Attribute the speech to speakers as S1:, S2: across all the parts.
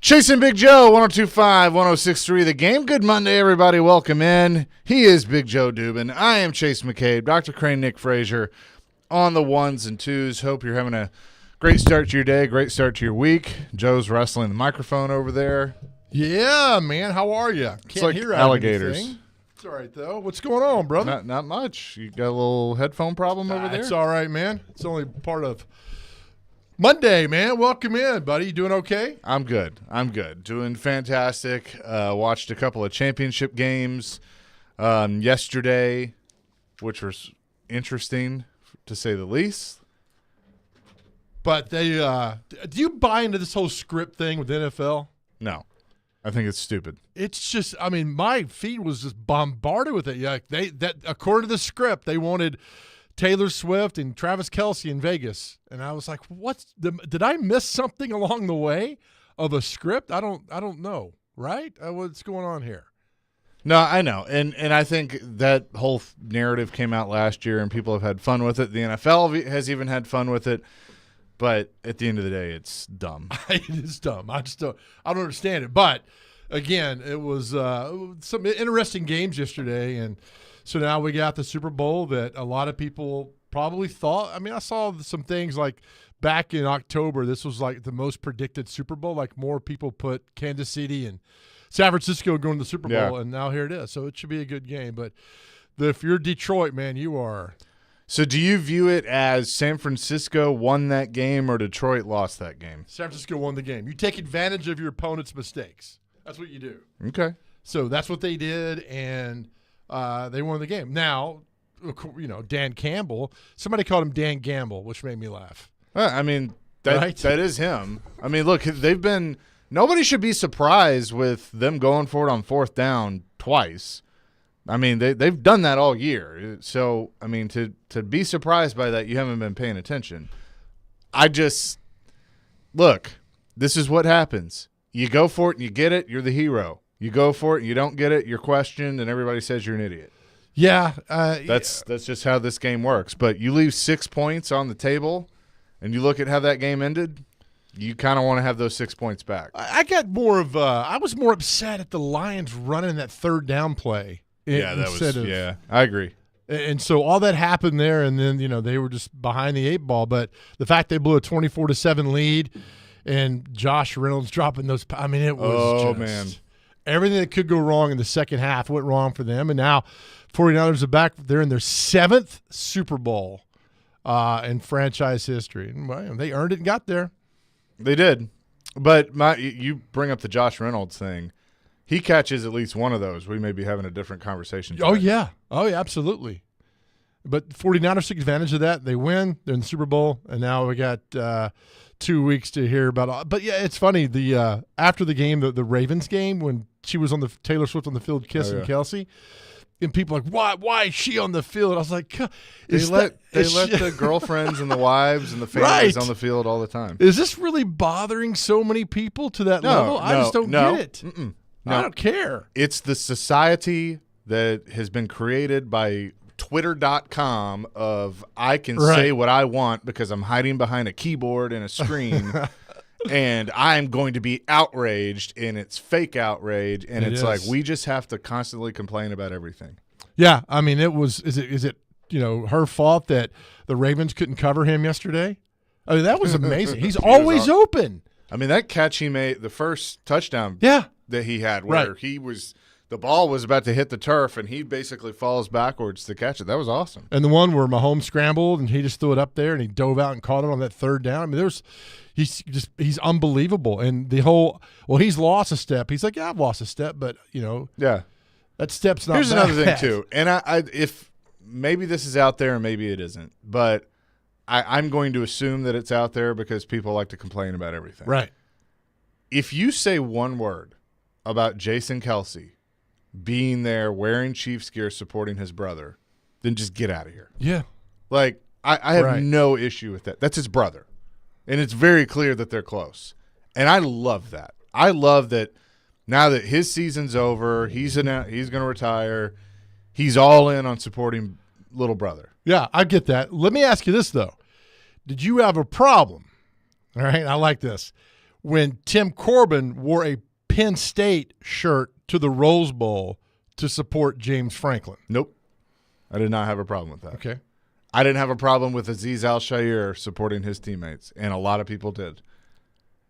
S1: Chasing Big Joe, 102.5, 106.3 The Game. Good Monday, everybody. Welcome in. He is Big Joe Dubin. I am Chase McCabe. Dr. Crane, Nick Frazier on the ones and twos. Hope you're having a great start to your day, great start to your week. Joe's wrestling the microphone over there.
S2: Yeah, man. How are you?
S1: It's like alligators.
S2: It's all right, though. What's going on, brother?
S1: Not much. You got a little headphone problem over there?
S2: It's all right, man. It's only part of Monday, man. Welcome in, buddy. You doing okay?
S1: I'm good. Doing fantastic. Watched a couple of championship games yesterday, which was interesting, to say the least.
S2: But they do you buy into this whole script thing with the NFL?
S1: No. I think it's stupid.
S2: It's just, I mean, my feed was just bombarded with it. Yeah, according to the script, they wanted Taylor Swift and Travis Kelce in Vegas, and I was like, did I miss something along the way of a script? I don't know, right? What's going on here?
S1: No, I know, and I think that whole narrative came out last year, and people have had fun with it. The NFL has even had fun with it, but at the end of the day, it's dumb.
S2: It is dumb. I don't understand it. But again, it was some interesting games yesterday, and so now we got the Super Bowl that a lot of people probably thought. I mean, I saw some things like back in October, this was like the most predicted Super Bowl. Like more people put Kansas City and San Francisco going to the Super Bowl, and now here it is. So it should be a good game. But if you're Detroit, man, you are.
S1: So do you view it as San Francisco won that game or Detroit lost that game?
S2: San Francisco won the game. You take advantage of your opponent's mistakes. That's what you do.
S1: Okay.
S2: So that's what they did, and they won the game. Now, you know, Dan Campbell, somebody called him Dan Gamble, which made me laugh.
S1: I mean, that is him. I mean, look, nobody should be surprised with them going for it on fourth down twice. I mean, they've done that all year. So, I mean, to be surprised by that, you haven't been paying attention. Look, this is what happens. You go for it and you get it, you're the hero. You go for it and you don't get it, you're questioned, and everybody says you're an idiot.
S2: Yeah.
S1: That's just how this game works. But you leave 6 points on the table and you look at how that game ended, you kind of want to have those 6 points back.
S2: I was more upset at the Lions running that third down play.
S1: I agree.
S2: And so all that happened there, and then, you know, they were just behind the eight ball. But the fact they blew a 24-7 lead and Josh Reynolds dropping those, I mean, it was everything that could go wrong in the second half went wrong for them. And now 49ers are back. They're in their 7th Super Bowl in franchise history. And they earned it and got there.
S1: They did. But you bring up the Josh Reynolds thing. He catches at least one of those, we may be having a different conversation today.
S2: Oh, yeah, absolutely. But 49ers took advantage of that. They win. They're in the Super Bowl, and now we got 2 weeks to hear about. But, yeah, it's funny. The after the game, the Ravens game, when she was on Taylor Swift on the field kissing Kelce, and people are like, why is she on the field? I was like,
S1: they let the girlfriends and the wives and the families on the field all the time.
S2: Is this really bothering so many people to that level? I just don't get it. No, I don't care.
S1: It's the society that has been created by Twitter.com of I can say what I want because I'm hiding behind a keyboard and a screen, and I'm going to be outraged, and it's fake outrage, and it's like we just have to constantly complain about everything.
S2: Yeah, I mean, is it her fault that the Ravens couldn't cover him yesterday? I mean, that was amazing. He's always open.
S1: I mean, that catch he made, the first touchdown.
S2: Yeah.
S1: That he had where the ball was about to hit the turf and he basically falls backwards to catch it. That was awesome.
S2: And the one where Mahomes scrambled and he just threw it up there and he dove out and caught it on that third down. I mean, he's unbelievable. And he's lost a step. He's like, yeah, I've lost a step, but that step's not.
S1: Here's another thing too, and if maybe this is out there and maybe it isn't, but I'm going to assume that it's out there because people like to complain about everything.
S2: Right.
S1: If you say one word about Jason Kelce being there wearing Chiefs gear supporting his brother, then just get out of here.
S2: Yeah.
S1: Like, I have no issue with that. That's his brother. And it's very clear that they're close. And I love that. I love that now that his season's over, he's going to retire, he's all in on supporting little brother.
S2: Yeah, I get that. Let me ask you this, though. Did you have a problem, all right, I like this, when Tim Corbin wore a Penn State shirt to the Rose Bowl to support James Franklin?
S1: Nope. I did not have a problem with that.
S2: Okay.
S1: I didn't have a problem with Azeez Al-Shaair supporting his teammates, and a lot of people did.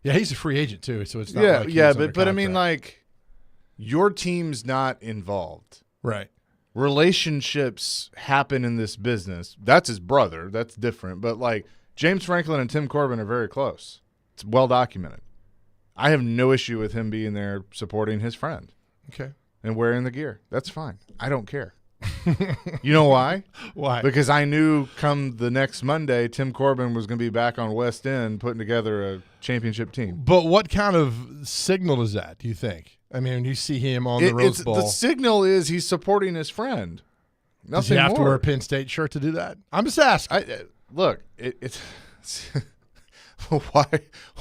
S2: Yeah, he's a free agent too, so it's not like he's
S1: yeah,
S2: under
S1: but I mean,
S2: contract.
S1: like, your team's not involved.
S2: Right.
S1: Relationships happen in this business. That's his brother. That's different. But, like, James Franklin and Tim Corbin are very close. It's well documented. I have no issue with him being there supporting his friend
S2: Okay.
S1: and wearing the gear. That's fine. I don't care. You know why?
S2: Why?
S1: Because I knew come the next Monday, Tim Corbin was going to be back on West End putting together a championship team.
S2: But what kind of signal is that, do you think? I mean, you see him on the Rose Bowl.
S1: The signal is he's supporting his friend.
S2: Does he
S1: Nothing
S2: have
S1: more.
S2: to wear a Penn State shirt to do that? I'm just asking.
S1: Look, it's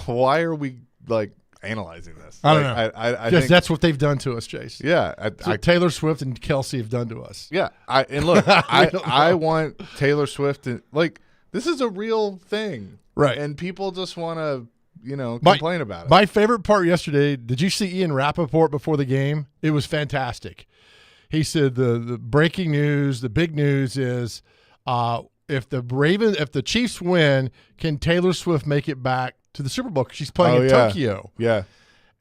S1: why are we like analyzing this?
S2: I don't
S1: Like,
S2: know.
S1: I
S2: Because
S1: think
S2: that's what they've done to us, Chase.
S1: yeah.
S2: That's what Taylor Swift and Kelsey have done to us.
S1: Yeah, and look,
S2: I don't
S1: I
S2: know.
S1: want Taylor Swift to like this is a real thing,
S2: Right.
S1: And people just want to
S2: My-
S1: complain about it.
S2: My favorite part yesterday, did you see Ian Rappaport before the game? It was fantastic. He said the breaking news, the big news is if the Chiefs win, can Taylor Swift make it back to the Super Bowl? 'Cause she's playing in Tokyo.
S1: Yeah,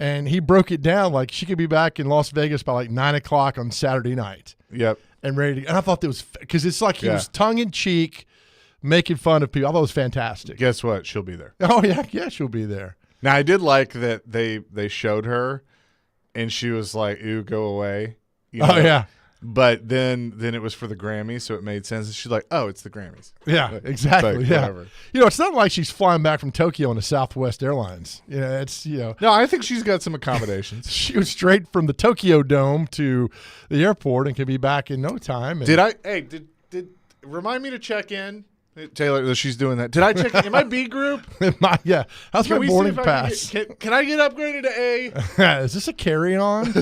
S2: And he broke it down like she could be back in Las Vegas by like 9 o'clock on Saturday night
S1: yep.
S2: and ready to. And I thought that was because it's like he
S1: Yeah.
S2: was tongue in cheek, making fun of people. I thought it was fantastic.
S1: Guess what? She'll be there.
S2: Oh yeah, she'll be there.
S1: Now I did like that they showed her, and she was like, "Ew, go away." You know?
S2: Oh yeah,
S1: But then it was for the Grammys, so it made sense. And she's like, "Oh, it's the Grammys."
S2: yeah, exactly.
S1: Like,
S2: Yeah,
S1: whatever.
S2: it's not like she's flying back from Tokyo on a Southwest Airlines. It's
S1: No, I think she's got some accommodations.
S2: she was straight from the Tokyo Dome to the airport and can be back in no time. And
S1: Did remind me to check in, Taylor? That she's doing that. Did I check in? Am I B group?
S2: how's
S1: Can
S2: my
S1: we see
S2: boarding
S1: if I
S2: pass?
S1: can I get upgraded to A?
S2: Is this a carry-on?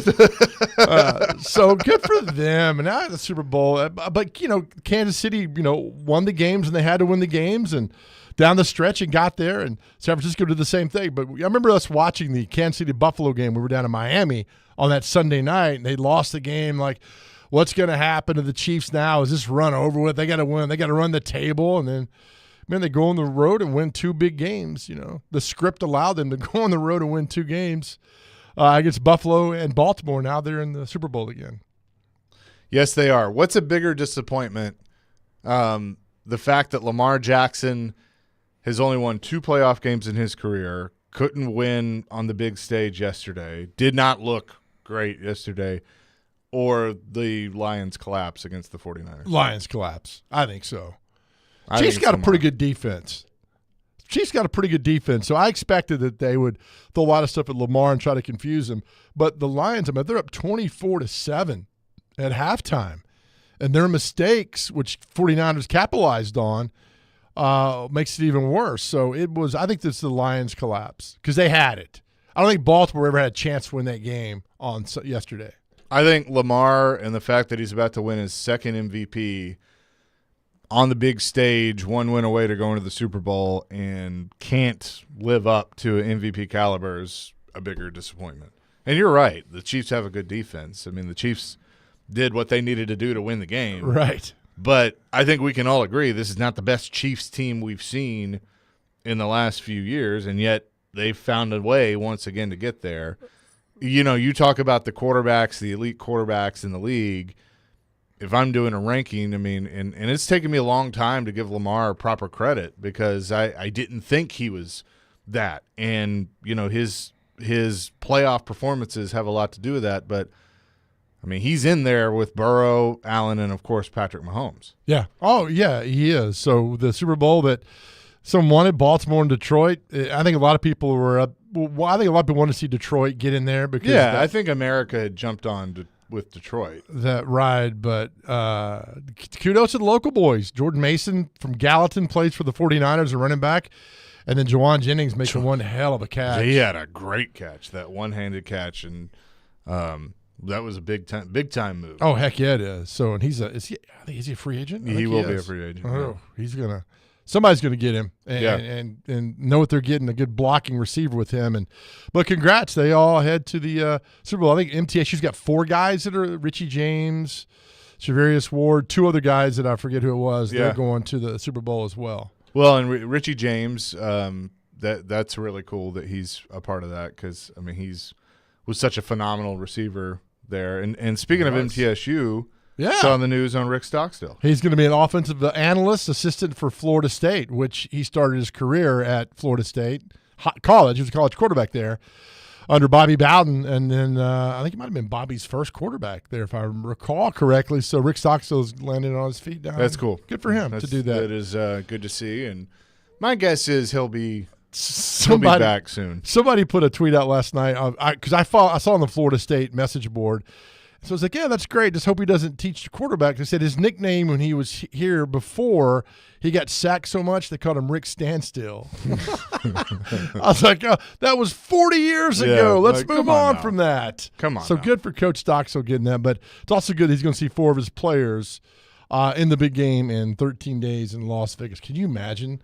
S2: So good for them. And now at the Super Bowl. But, Kansas City, won the games, and they had to win the games. And down the stretch and got there. And San Francisco did the same thing. But I remember us watching the Kansas City-Buffalo game. We were down in Miami on that Sunday night, and they lost the game. Like, what's going to happen to the Chiefs now? Is this run over with? They got to win. They got to run the table. And then, man, they go on the road and win 2 big games. The script allowed them to go on the road and win 2 games against Buffalo and Baltimore. Now they're in the Super Bowl again.
S1: Yes, they are. What's a bigger disappointment? The fact that Lamar Jackson has only won 2 playoff games in his career, couldn't win on the big stage yesterday, did not look great yesterday, or the Lions collapse against the 49ers?
S2: Lions collapse. I think so.
S1: I
S2: Chiefs
S1: think
S2: got
S1: it's
S2: a pretty
S1: Lamar.
S2: good defense. Chiefs got a pretty good defense, so I expected that they would throw a lot of stuff at Lamar and try to confuse him. But the Lions, they're up 24-7 at halftime, and their mistakes, which 49ers capitalized on, makes it even worse. So I think this is the Lions collapse because they had it. I don't think Baltimore ever had a chance to win that game on yesterday.
S1: I think Lamar and the fact that he's about to win his second MVP on the big stage, 1 win away to go into the Super Bowl, and can't live up to an MVP caliber is a bigger disappointment. And you're right. The Chiefs have a good defense. I mean, the Chiefs did what they needed to do to win the game.
S2: Right.
S1: But I think we can all agree this is not the best Chiefs team we've seen in the last few years, and yet they've found a way once again to get there. You talk about the quarterbacks, the elite quarterbacks in the league. If I'm doing a ranking, and it's taken me a long time to give Lamar proper credit because I didn't think he was that. And, his playoff performances have a lot to do with that. But, he's in there with Burrow, Allen, and, of course, Patrick Mahomes.
S2: Yeah. Oh, yeah, he is. So the Super Bowl that some wanted, Baltimore and Detroit, I think a lot of people were up. Well, I think a lot of people want to see Detroit get in there because
S1: I think America had jumped on with Detroit.
S2: That ride. But kudos to the local boys. Jordan Mason from Gallatin plays for the 49ers, a running back. And then Jawan Jennings making one hell of a catch.
S1: He had a great catch, that one-handed catch, and that was a big time move.
S2: Oh, heck yeah, it is. So, and is he a free agent?
S1: He will be a free agent.
S2: Oh, he's going to somebody's going to get him
S1: Yeah.
S2: and know what they're getting, a good blocking receiver with him. But congrats, they all head to the Super Bowl. I think MTSU's got 4 guys that are Richie James, Shavarius Ward, 2 other guys that I forget who it was.
S1: Yeah.
S2: They're going to the Super Bowl as well.
S1: Well, and Richie James, that's really cool that he's a part of that because, I mean, was such a phenomenal receiver there. And speaking of MTSU, saw in the news on Rick Stockstill.
S2: He's going to be an offensive analyst assistant for Florida State, which he started his career at Florida State College. He was a college quarterback there under Bobby Bowden, and then I think he might have been Bobby's first quarterback there, if I recall correctly. So Rick Stockstill's landing on his feet down.
S1: That's cool.
S2: Good for him to do that.
S1: That is good to see, and my guess is he'll be back soon.
S2: Somebody put a tweet out last night because I saw on the Florida State message board. So I was like, yeah, that's great. Just hope he doesn't teach the quarterback. They said his nickname when he was here before, he got sacked so much they called him Rick Standstill. I was like, oh, that was 40 years ago. Let's move on from that.
S1: Come on.
S2: So good for Coach Stockstill getting that. But it's also good he's going to see 4 of his players in the big game in 13 days in Las Vegas. Can you imagine?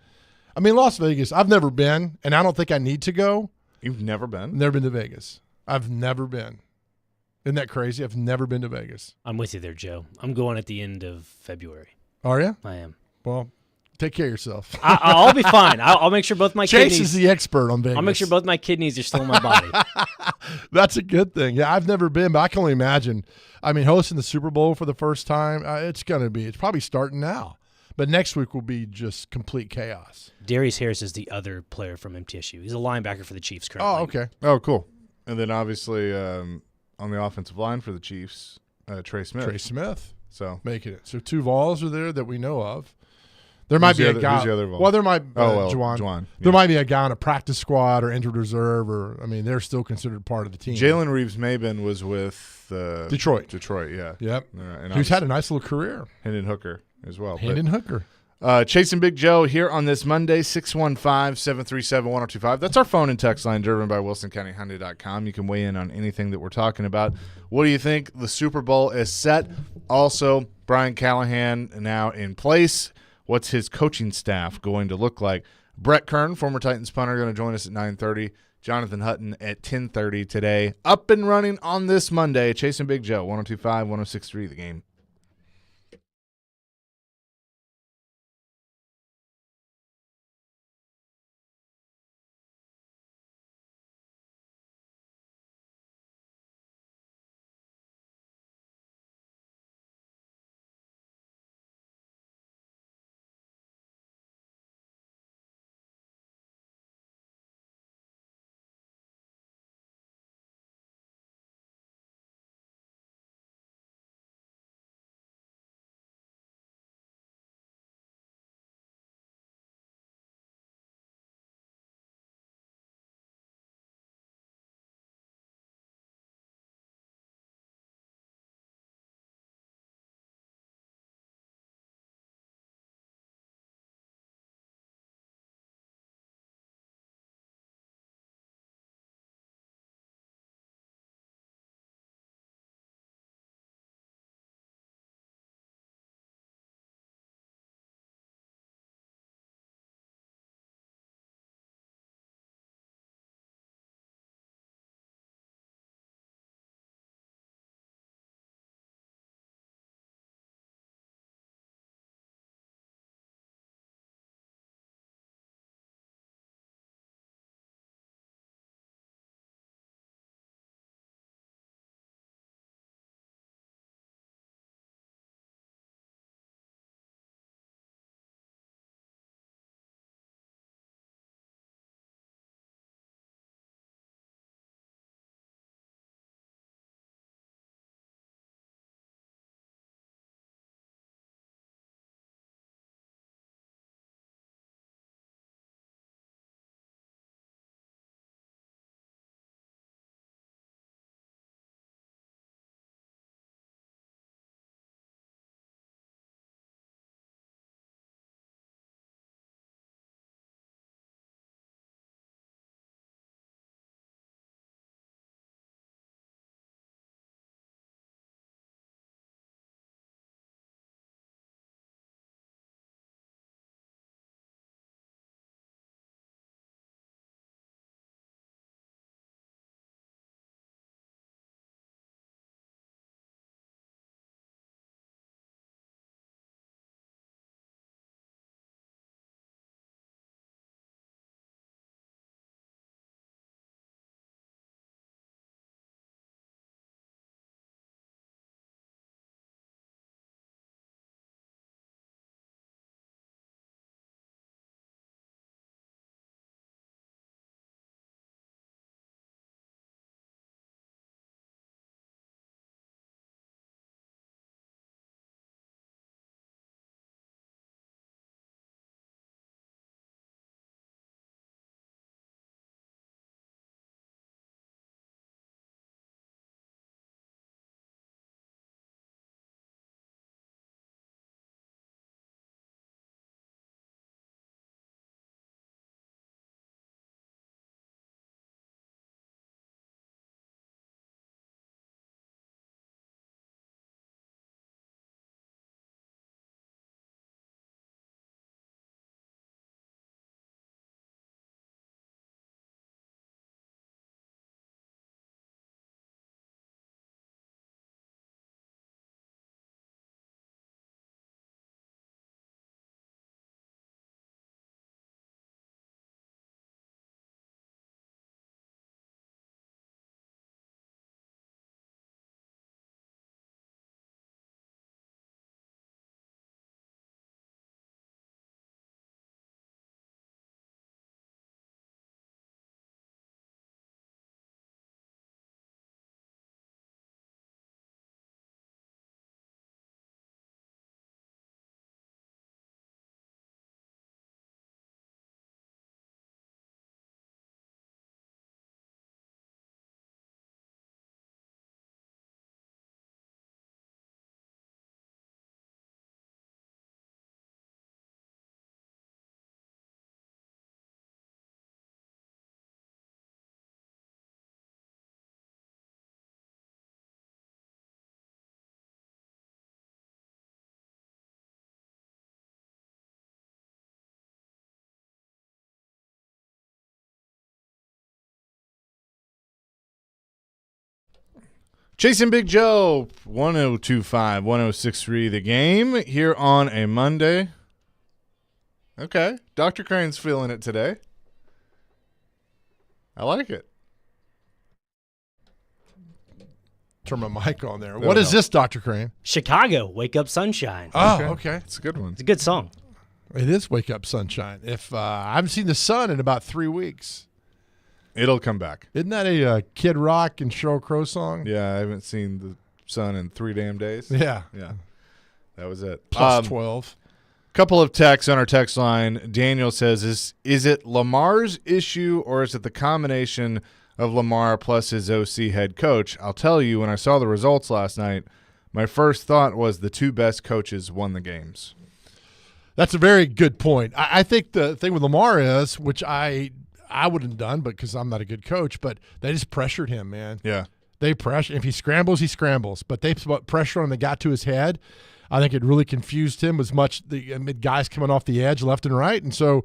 S2: I mean, Las Vegas, I've never been, and I don't think I need to go.
S1: You've never been?
S2: Never been to Vegas. I've never been. Isn't that crazy? I've never been to Vegas.
S3: I'm with you there, Joe. I'm going at the end of February.
S2: Are you?
S3: I am.
S2: Well, take care of yourself.
S3: I'll be fine. I'll make sure both my
S2: Chase
S3: kidneys.
S2: is the expert on Vegas.
S3: I'll make sure both my kidneys are still in my body.
S2: That's a good thing. Yeah, I've never been, but I can only imagine. I mean, hosting the Super Bowl for the first time, it's probably starting now. But next week will be just complete chaos.
S3: Darius Harris is the other player from MTSU. He's a linebacker for the Chiefs currently.
S2: Oh, okay.
S1: Oh, cool. And then obviously on the offensive line for the Chiefs, Trey Smith.
S2: Trey Smith.
S1: So
S2: making it. So 2 Vols are there that we know of. There might be a guy.
S1: Who's the other Vol?
S2: Well, there might.
S1: Juwan.
S2: There
S1: Yeah.
S2: might be a guy on a practice squad or injured reserve, or I mean, they're still considered part of the team.
S1: Jalen Reeves-Maben was with
S2: Detroit.
S1: Detroit, yeah.
S2: Yep.
S1: And
S2: Who's had a nice little career.
S1: Hendon Hooker as well.
S2: Hendon Hooker.
S1: Chasing Big Joe here on this Monday, 615-737-1025. That's our phone and text line, driven by WilsonCountyHyundai.com. You can weigh in on anything that we're talking about. What do you think? The Super Bowl is set. Also, Brian Callahan now in place. What's his coaching staff going to look like? Brett Kern, former Titans punter, going to join us at 9:30. Jonathan Hutton at 10:30 today. Up and running on this Monday. Chasing Big Joe, 102.5, 106.3 The Game. Chasing Big Joe, 1025, 1063 The Game here on a Monday. Okay. Dr. Crane's feeling it today. I like it.
S2: Turn my mic on there. What is this, Dr. Crane?
S3: Chicago, Wake Up Sunshine.
S2: Oh, okay.
S1: It's a good one.
S3: It's a good song.
S2: It is Wake Up Sunshine. If I haven't seen the sun in about 3 weeks.
S1: It'll come back.
S2: Isn't that a Kid Rock and Sheryl Crow song?
S1: Yeah, I haven't seen the sun in 3 damn days.
S2: Yeah.
S1: Yeah. That was it.
S2: Plus 12.
S1: Couple of texts on our text line. Daniel says, is it Lamar's issue or is it the combination of Lamar plus his OC head coach? I'll tell you, when I saw the results last night, my first thought was the 2 best coaches won the games.
S2: That's a very good point. I think the thing with Lamar is, which I wouldn't have done, but because I'm not a good coach, but they just pressured him, man.
S1: Yeah.
S2: They pressure. If he scrambles, he scrambles. But they put pressure on him that got to his head. I think it really confused him as much. The guys coming off the edge left and right. And so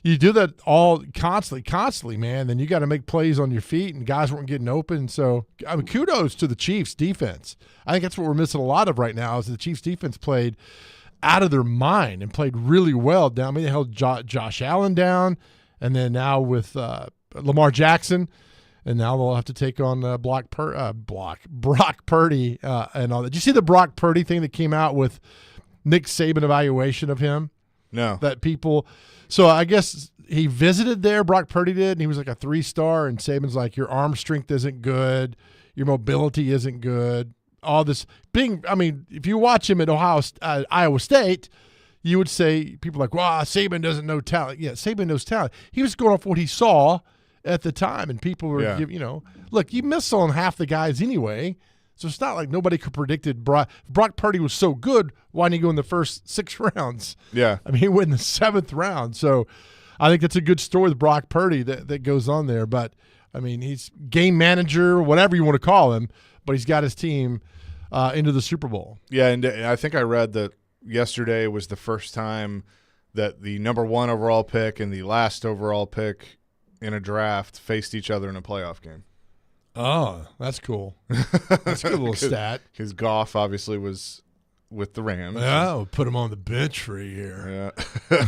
S2: you do that all constantly, man. Then you got to make plays on your feet, and guys weren't getting open. So, I mean, kudos to the Chiefs' defense. I think that's what we're missing a lot of right now is the Chiefs' defense played out of their mind and played really well down. I mean, they held Josh Allen down, and then now with Lamar Jackson, and now they'll have to take on Brock Purdy and all that. Did you see the Brock Purdy thing that came out with Nick Saban evaluation of him?
S1: No.
S2: That people – so I guess he visited there, Brock Purdy did, and he was like a 3-star, and Saban's like, your arm strength isn't good, your mobility isn't good. All this being – I mean, if you watch him at Iowa State, you would say – people are like, wow, Saban doesn't know talent. Yeah, Saban knows talent. He was going off what he saw – at the time, and people were, look, you miss on half the guys anyway, so it's not like nobody could predicted Brock Purdy was so good. Why didn't he go in the first 6 rounds?
S1: Yeah.
S2: I mean, he went in the 7th round. So I think that's a good story with Brock Purdy that goes on there. But, I mean, he's game manager, whatever you want to call him, but he's got his team into the Super Bowl.
S1: Yeah, and I think I read that yesterday was the first time that the number 1 overall pick and the last overall pick in a draft faced each other in a playoff game.
S2: Oh, that's cool. That's a good little stat.
S1: Because Goff obviously was with the Rams.
S2: Yeah, we'll put him on the bench for a year.
S1: Yeah.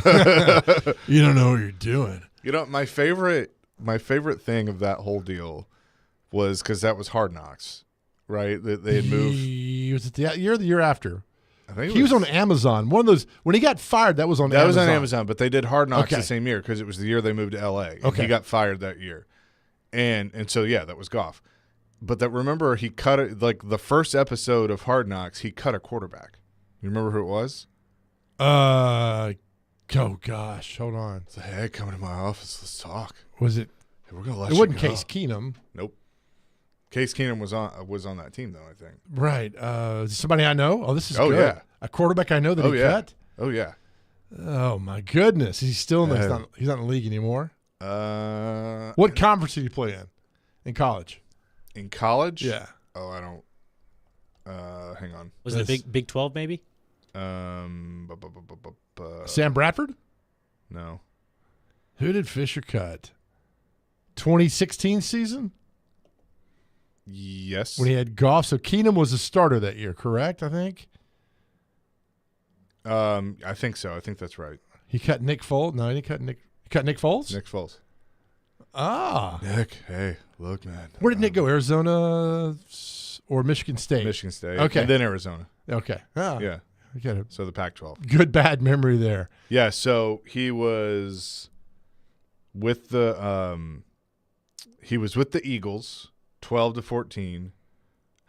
S2: You don't know what you're doing.
S1: You know, my favorite thing of that whole deal was because that was Hard Knocks, right? They had moved.
S2: Was it the year after?
S1: I think
S2: he was on Amazon. One of those when he got fired. That was on.
S1: That
S2: Amazon.
S1: was on Amazon, but they did Hard Knocks
S2: Okay.
S1: the same year because it was the year they moved to L.A.
S2: Okay,
S1: he got fired that year, and so yeah, that was Goff. But that remember he cut it like the first episode of Hard Knocks. He cut a quarterback. You remember who it was?
S2: Oh gosh, hold on.
S1: It's like, hey, come to my office. Let's talk.
S2: Was it?
S1: Hey, we're gonna let
S2: It
S1: you
S2: wasn't
S1: go.
S2: Case Keenum.
S1: Nope. Case Keenum was on that team though. I think.
S2: Right. Somebody I know. Oh, this is
S1: Oh,
S2: good.
S1: yeah.
S2: A quarterback I know that
S1: Oh,
S2: he
S1: yeah.
S2: cut.
S1: Oh yeah.
S2: Oh my goodness, he's still in.
S1: Yeah.
S2: He's not in the league anymore.
S1: What
S2: What conference did he play in college?
S1: in college?
S2: Yeah.
S1: Oh, I don't. Hang on.
S3: Was it Big 12 maybe?
S2: Sam Bradford.
S1: No.
S2: Who did Fisher cut? 2016 season
S1: Yes.
S2: when he had Goff. So Keenum was a starter that year, correct? I think
S1: I think so. I think that's right.
S2: he cut Nick Foles. No, he didn't cut Nick. He cut Nick Foles.
S1: Nick Foles.
S2: Ah,
S1: Nick, hey, look, man.
S2: where did Nick go? Arizona or Michigan State?
S1: Michigan State.
S2: Okay.
S1: And then Arizona.
S2: Okay. Ah,
S1: Yeah.
S2: you got a
S1: So the Pac-12.
S2: good bad memory there.
S1: Yeah. So he was with the Eagles, 12-14.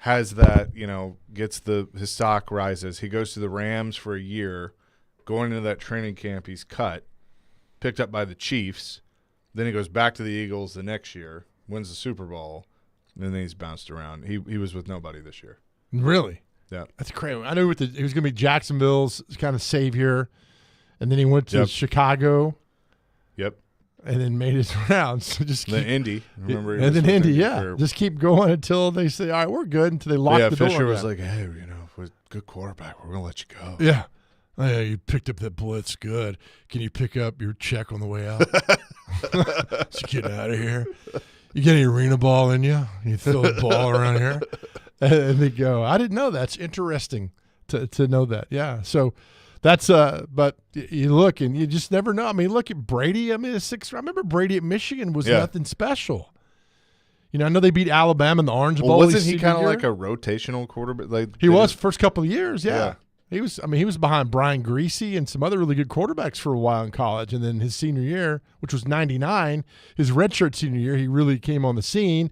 S1: Has that, gets his stock rises. He goes to the Rams for a year. Going into that training camp, he's cut, picked up by the Chiefs. Then he goes back to the Eagles the next year, wins the Super Bowl, and then he's bounced around. He was with nobody this year.
S2: Really?
S1: Yeah.
S2: That's crazy. I knew he was going to be Jacksonville's kind of savior, and then he went to
S1: Yep.
S2: Chicago.
S1: Yep.
S2: And then made his rounds. So just
S1: And then
S2: keep,
S1: Indy. Remember? he
S2: and
S1: was
S2: then
S1: with
S2: Indy,
S1: Indy
S2: yeah.
S1: for-
S2: Just keep going until they say, all right, we're good, until they lock the door.
S1: Fisher
S2: on
S1: was
S2: that.
S1: like, hey, with good quarterback, we're going to let you go.
S2: Yeah. Oh, yeah, you picked up that blitz. Good. Can you pick up your check on the way out? Just get out of here. You get any arena ball in you? You throw the ball around here? And they go, I didn't know. That's interesting to know that. Yeah. So that's but you look and you just never know. I mean, look at Brady. I mean, I remember Brady at Michigan was nothing special. I know they beat Alabama in the Orange Bowl.
S1: Wasn't he kind of like a rotational quarterback? Like
S2: he was first couple of years. Yeah. He was. I mean, he was behind Brian Greasy and some other really good quarterbacks for a while in college. And then his senior year, which was '99, his redshirt senior year, he really came on the scene.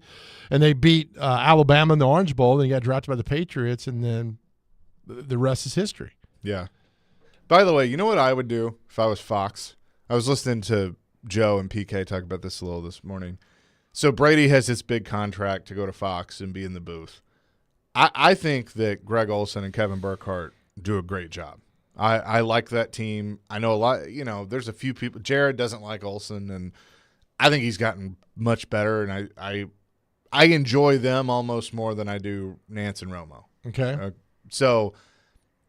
S2: And they beat Alabama in the Orange Bowl. And he got drafted by the Patriots. And then the rest is history.
S1: Yeah. By the way, you know what I would do if I was Fox? I was listening to Joe and PK talk about this a little this morning. So Brady has this big contract to go to Fox and be in the booth. I think that Greg Olsen and Kevin Burkhardt do a great job. I like that team. I know a lot, there's a few people. Jared doesn't like Olsen, and I think he's gotten much better, and I enjoy them almost more than I do Nance and Romo.
S2: Okay.
S1: So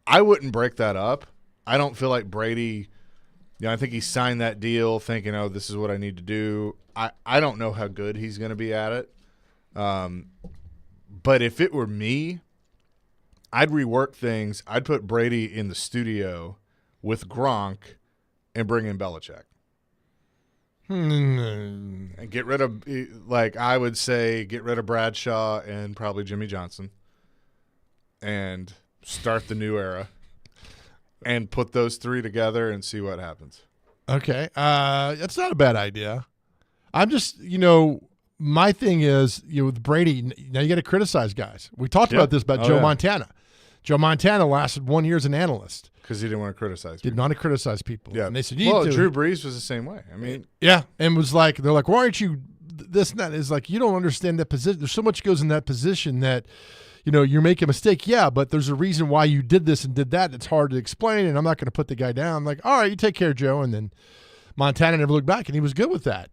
S1: I wouldn't break that up. I don't feel like Brady, I think he signed that deal thinking, oh, this is what I need to do. I don't know how good he's going to be at it. But if it were me, I'd rework things. I'd put Brady in the studio with Gronk and bring in Belichick. And get rid of, I would say, get rid of Bradshaw and probably Jimmy Johnson and start the new era and put those three together and see what happens.
S2: Okay. That's not a bad idea. I'm just, my thing is, with Brady, now you got to criticize guys. We talked about this about Joe Montana. Joe Montana lasted 1 year as an analyst.
S1: Because he didn't want to criticize people.
S2: Did not criticize people.
S1: Yeah.
S2: And they said,
S1: Drew Brees was the same way. I mean.
S2: Yeah. And was like, they're like, why aren't you this and that? It's like, you don't understand that position. There's so much goes in that position that, you're making a mistake. Yeah, but there's a reason why you did this and did that. It's hard to explain, and I'm not going to put the guy down. I'm like, all right, you take care, Joe. And then Montana never looked back, and he was good with that.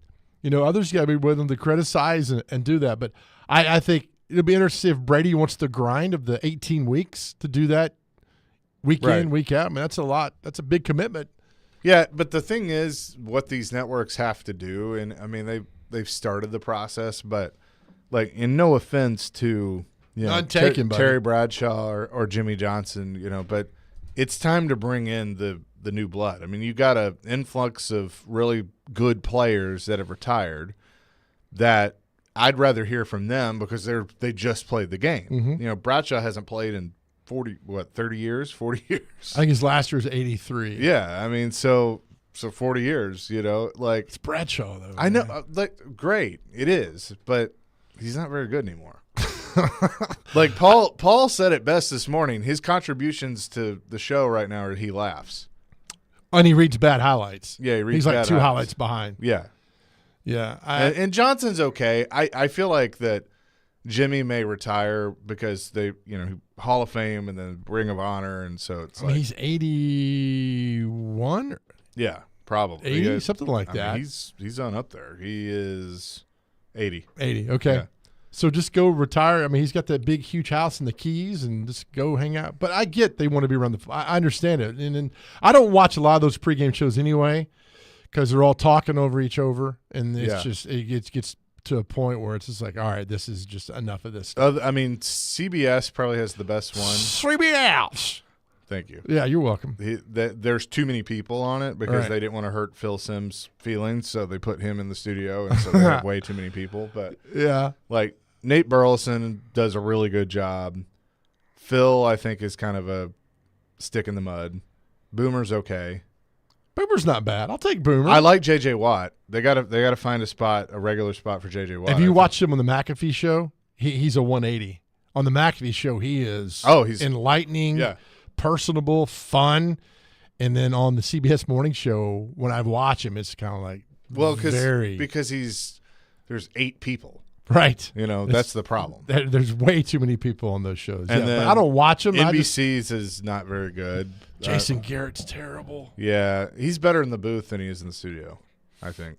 S2: Others got to be willing to criticize and do that. But I think it'll be interesting if Brady wants the grind of the 18 weeks to do that week in, week out. I mean, that's a lot. That's a big commitment.
S1: Yeah, but the thing is what these networks have to do, and, I mean, they've started the process, but, in no offense to Terry Bradshaw or Jimmy Johnson, but it's time to bring in the new blood. I mean, you got an influx of really good players that have retired that I'd rather hear from them because they just played the game.
S2: Mm-hmm.
S1: Bradshaw hasn't played in 40 years.
S2: I think his last year was 83.
S1: Yeah, I mean, so 40 years,
S2: it's Bradshaw though.
S1: I know, great, it is, but he's not very good anymore. Paul said it best this morning. His contributions to the show right now are he laughs.
S2: And he reads bad highlights.
S1: Yeah, he reads
S2: He's
S1: bad
S2: like two highlights behind.
S1: Yeah.
S2: Yeah.
S1: And Johnson's okay. I feel like that Jimmy may retire because they, Hall of Fame and then Ring of Honor, and so it's
S2: he's 81?
S1: Yeah, probably.
S2: 80, something like that.
S1: Mean, he's on up there. He is 80.
S2: 80, okay. Yeah. So just go retire. I mean, he's got that big, huge house and the keys, and just go hang out. But I get they want to be around I understand it. And I don't watch a lot of those pregame shows anyway because they're all talking over each other. And it's just it gets to a point where it's just like, all right, this is just enough of this stuff.
S1: I mean, CBS probably has the best one.
S2: CBS.
S1: Thank you.
S2: Yeah, you're welcome.
S1: There's too many people on it because they didn't want to hurt Phil Simms' feelings, so they put him in the studio, and so they have way too many people. But
S2: yeah,
S1: Nate Burleson does a really good job. Phil, I think, is kind of a stick in the mud. Boomer's okay.
S2: Boomer's not bad. I'll take Boomer.
S1: I like J.J. Watt. They gotta find a regular spot for J.J. Watt.
S2: Have you watched him on the McAfee show? He's a 180. On the McAfee show, he's enlightening. Yeah. Personable, fun, and then on the CBS Morning Show, when I watch him, it's kind of like
S1: because there's 8 people,
S2: right?
S1: That's the problem.
S2: There's way too many people on those shows,
S1: and then
S2: but I don't watch them.
S1: NBC's is not very good.
S2: Jason Garrett's terrible.
S1: Yeah, he's better in the booth than he is in the studio, I think.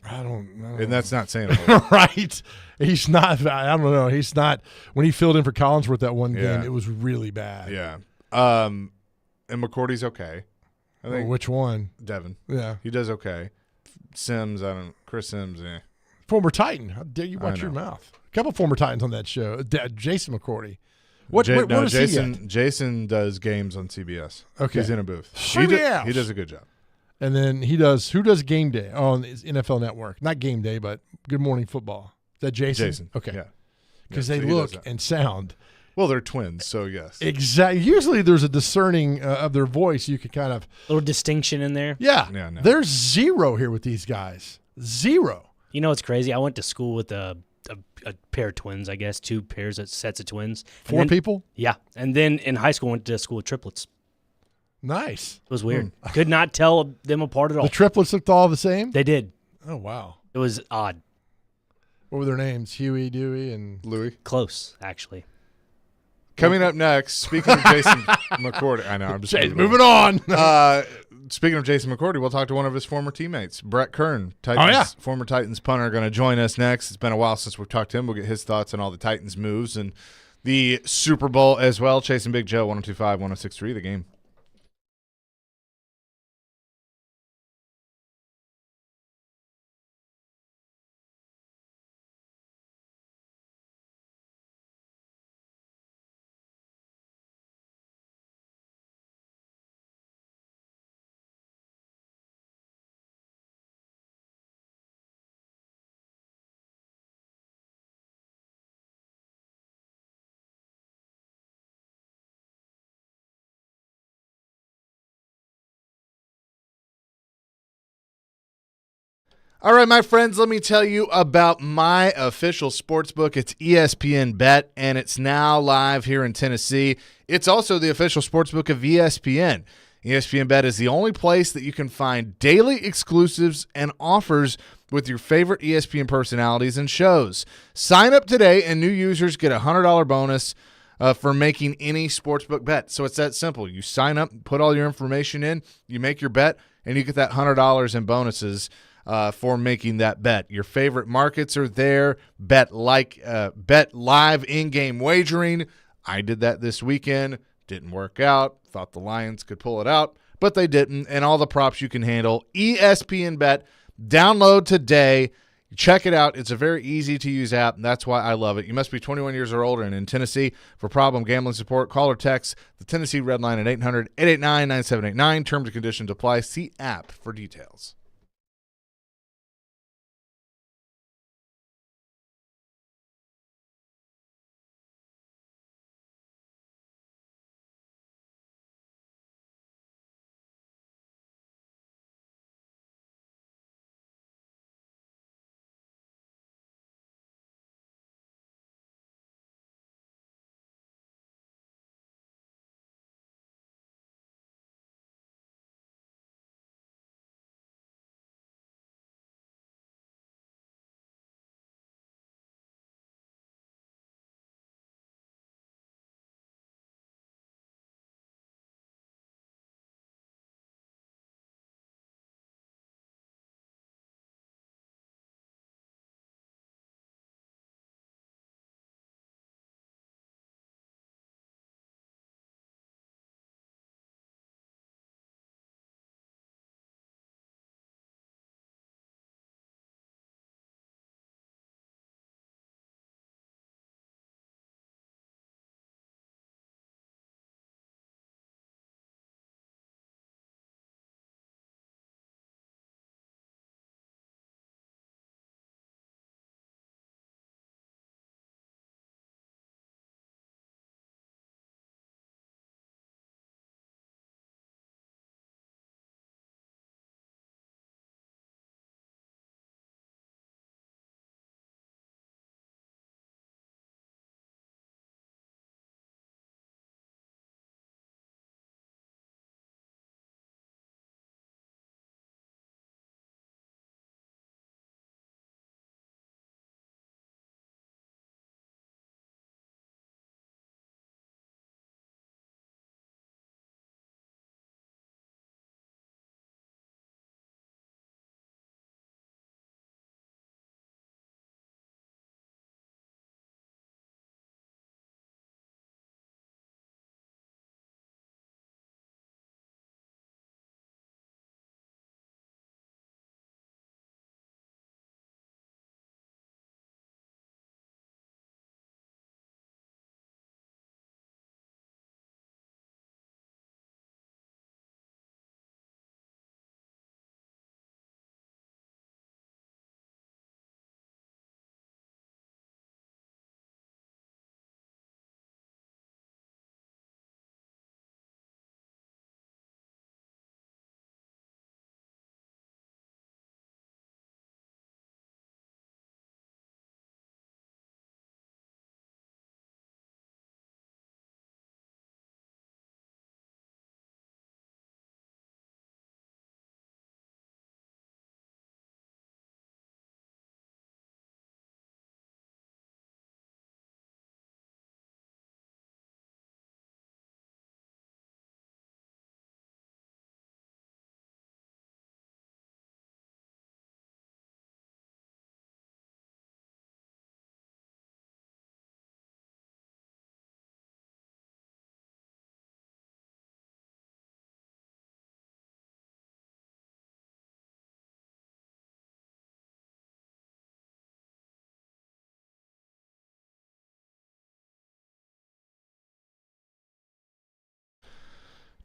S2: I don't know.
S1: And that's not saying a lot.
S2: Right. He's not. I don't know. He's not. When he filled in for Collinsworth that one game, it was really bad.
S1: Yeah. And McCourty's okay. I think
S2: which one?
S1: Devin.
S2: Yeah.
S1: He does okay. Chris Sims,
S2: Former Titan. How dare you watch your mouth? A couple former Titans on that show. Jason McCourty. What does
S1: Jason.
S2: he get?
S1: Jason does games on CBS.
S2: Okay.
S1: He's in a booth.
S2: Sure
S1: He does a good job.
S2: And then who does Game Day on NFL Network? Not Game Day, but Good Morning Football. Is that Jason?
S1: Jason.
S2: Okay.
S1: Yeah.
S2: Because
S1: so
S2: they look and sound.
S1: Well, they're twins, so yes.
S2: Exactly. Usually there's a discerning of their voice. You could kind of.
S3: Little distinction in there.
S2: Yeah.
S1: No.
S2: There's zero here with these guys. Zero.
S3: You know what's crazy? I went to school with a pair of twins, I guess, two pairs of sets of twins.
S2: Four people?
S3: Yeah. And then in high school, I went to school with triplets.
S2: Nice.
S3: It was weird. Could not tell them apart at all.
S2: The triplets looked all the same?
S3: They did.
S2: Oh, wow.
S3: It was odd.
S2: What were their names? Huey, Dewey, and
S1: Louis.
S3: Close, actually.
S1: Coming up next, speaking of Jason McCourty. I know, I'm just
S2: moving on.
S1: Speaking of Jason McCourty, we'll talk to one of his former teammates, Brett Kern, Titans, former Titans punter, going to join us next. It's been a while since we've talked to him. We'll get his thoughts on all the Titans moves and the Super Bowl as well. Chasing Big Joe, 102.5, 106.3, The Game. All right, my friends, let me tell you about my official sportsbook. It's ESPN Bet, and it's now live here in Tennessee. It's also the official sportsbook of ESPN. ESPN Bet is the only place that you can find daily exclusives and offers with your favorite ESPN personalities and shows. Sign up today, and new users get a $100 bonus for making any sportsbook bet. So it's that simple. You sign up, put all your information in, you make your bet, and you get that $100 in bonuses for making that bet. Your favorite markets are there. Bet live in-game wagering. I did that this weekend. Didn't work out. Thought the Lions could pull it out, but they didn't. And all the props you can handle. ESPN Bet. Download today. Check it out. It's a very easy-to-use app, and that's why I love it. You must be 21 years or older and in Tennessee. For problem gambling support, call or text the Tennessee Red Line at 800-889-9789. Terms and conditions apply. See app for details.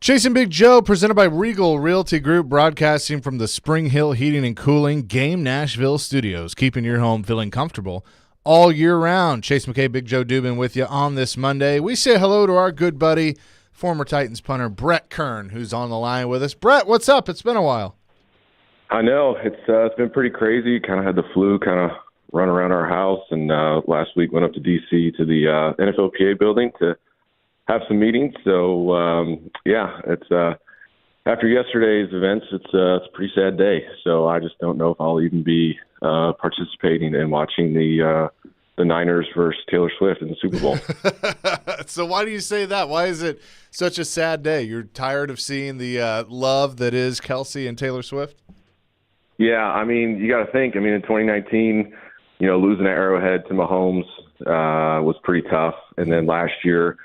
S1: Chasing Big Joe, presented by Regal Realty Group, broadcasting from the Spring Hill Heating and Cooling Game Nashville studios, keeping your home feeling comfortable all year round. Chase McKay, Big Joe Dubin with you on this Monday. We say hello to our good buddy, former Titans punter Brett Kern, who's on the line with us. Brett, what's up? It's been a while.
S4: I know. It's been pretty crazy. Kind of had the flu kind of run around our house, and last week went up to D.C. to the NFLPA building to have some meetings. So, it's after yesterday's events, it's a pretty sad day. So I just don't know if I'll even be participating in watching the Niners versus Taylor Swift in the Super Bowl.
S1: So why do you say that? Why is it such a sad day? You're tired of seeing the love that is Kelsey and Taylor Swift?
S4: Yeah, I mean, you got to think. I mean, in 2019, losing at Arrowhead to Mahomes was pretty tough. And then last year,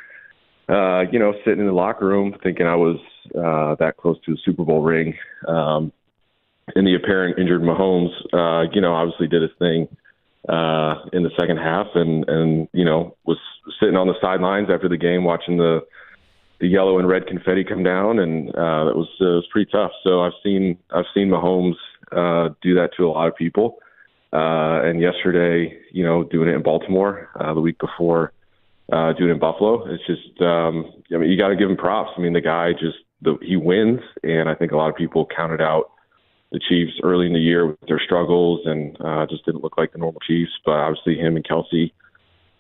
S4: sitting in the locker room thinking I was that close to a Super Bowl ring, and the apparent injured Mahomes, obviously did his thing in the second half, and was sitting on the sidelines after the game watching the yellow and red confetti come down, and it was pretty tough. So I've seen Mahomes do that to a lot of people, and yesterday, doing it in Baltimore, the week before doing it in Buffalo. It's just, you got to give him props. I mean, the guy he wins, and I think a lot of people counted out the Chiefs early in the year with their struggles and just didn't look like the normal Chiefs. But obviously him and Kelsey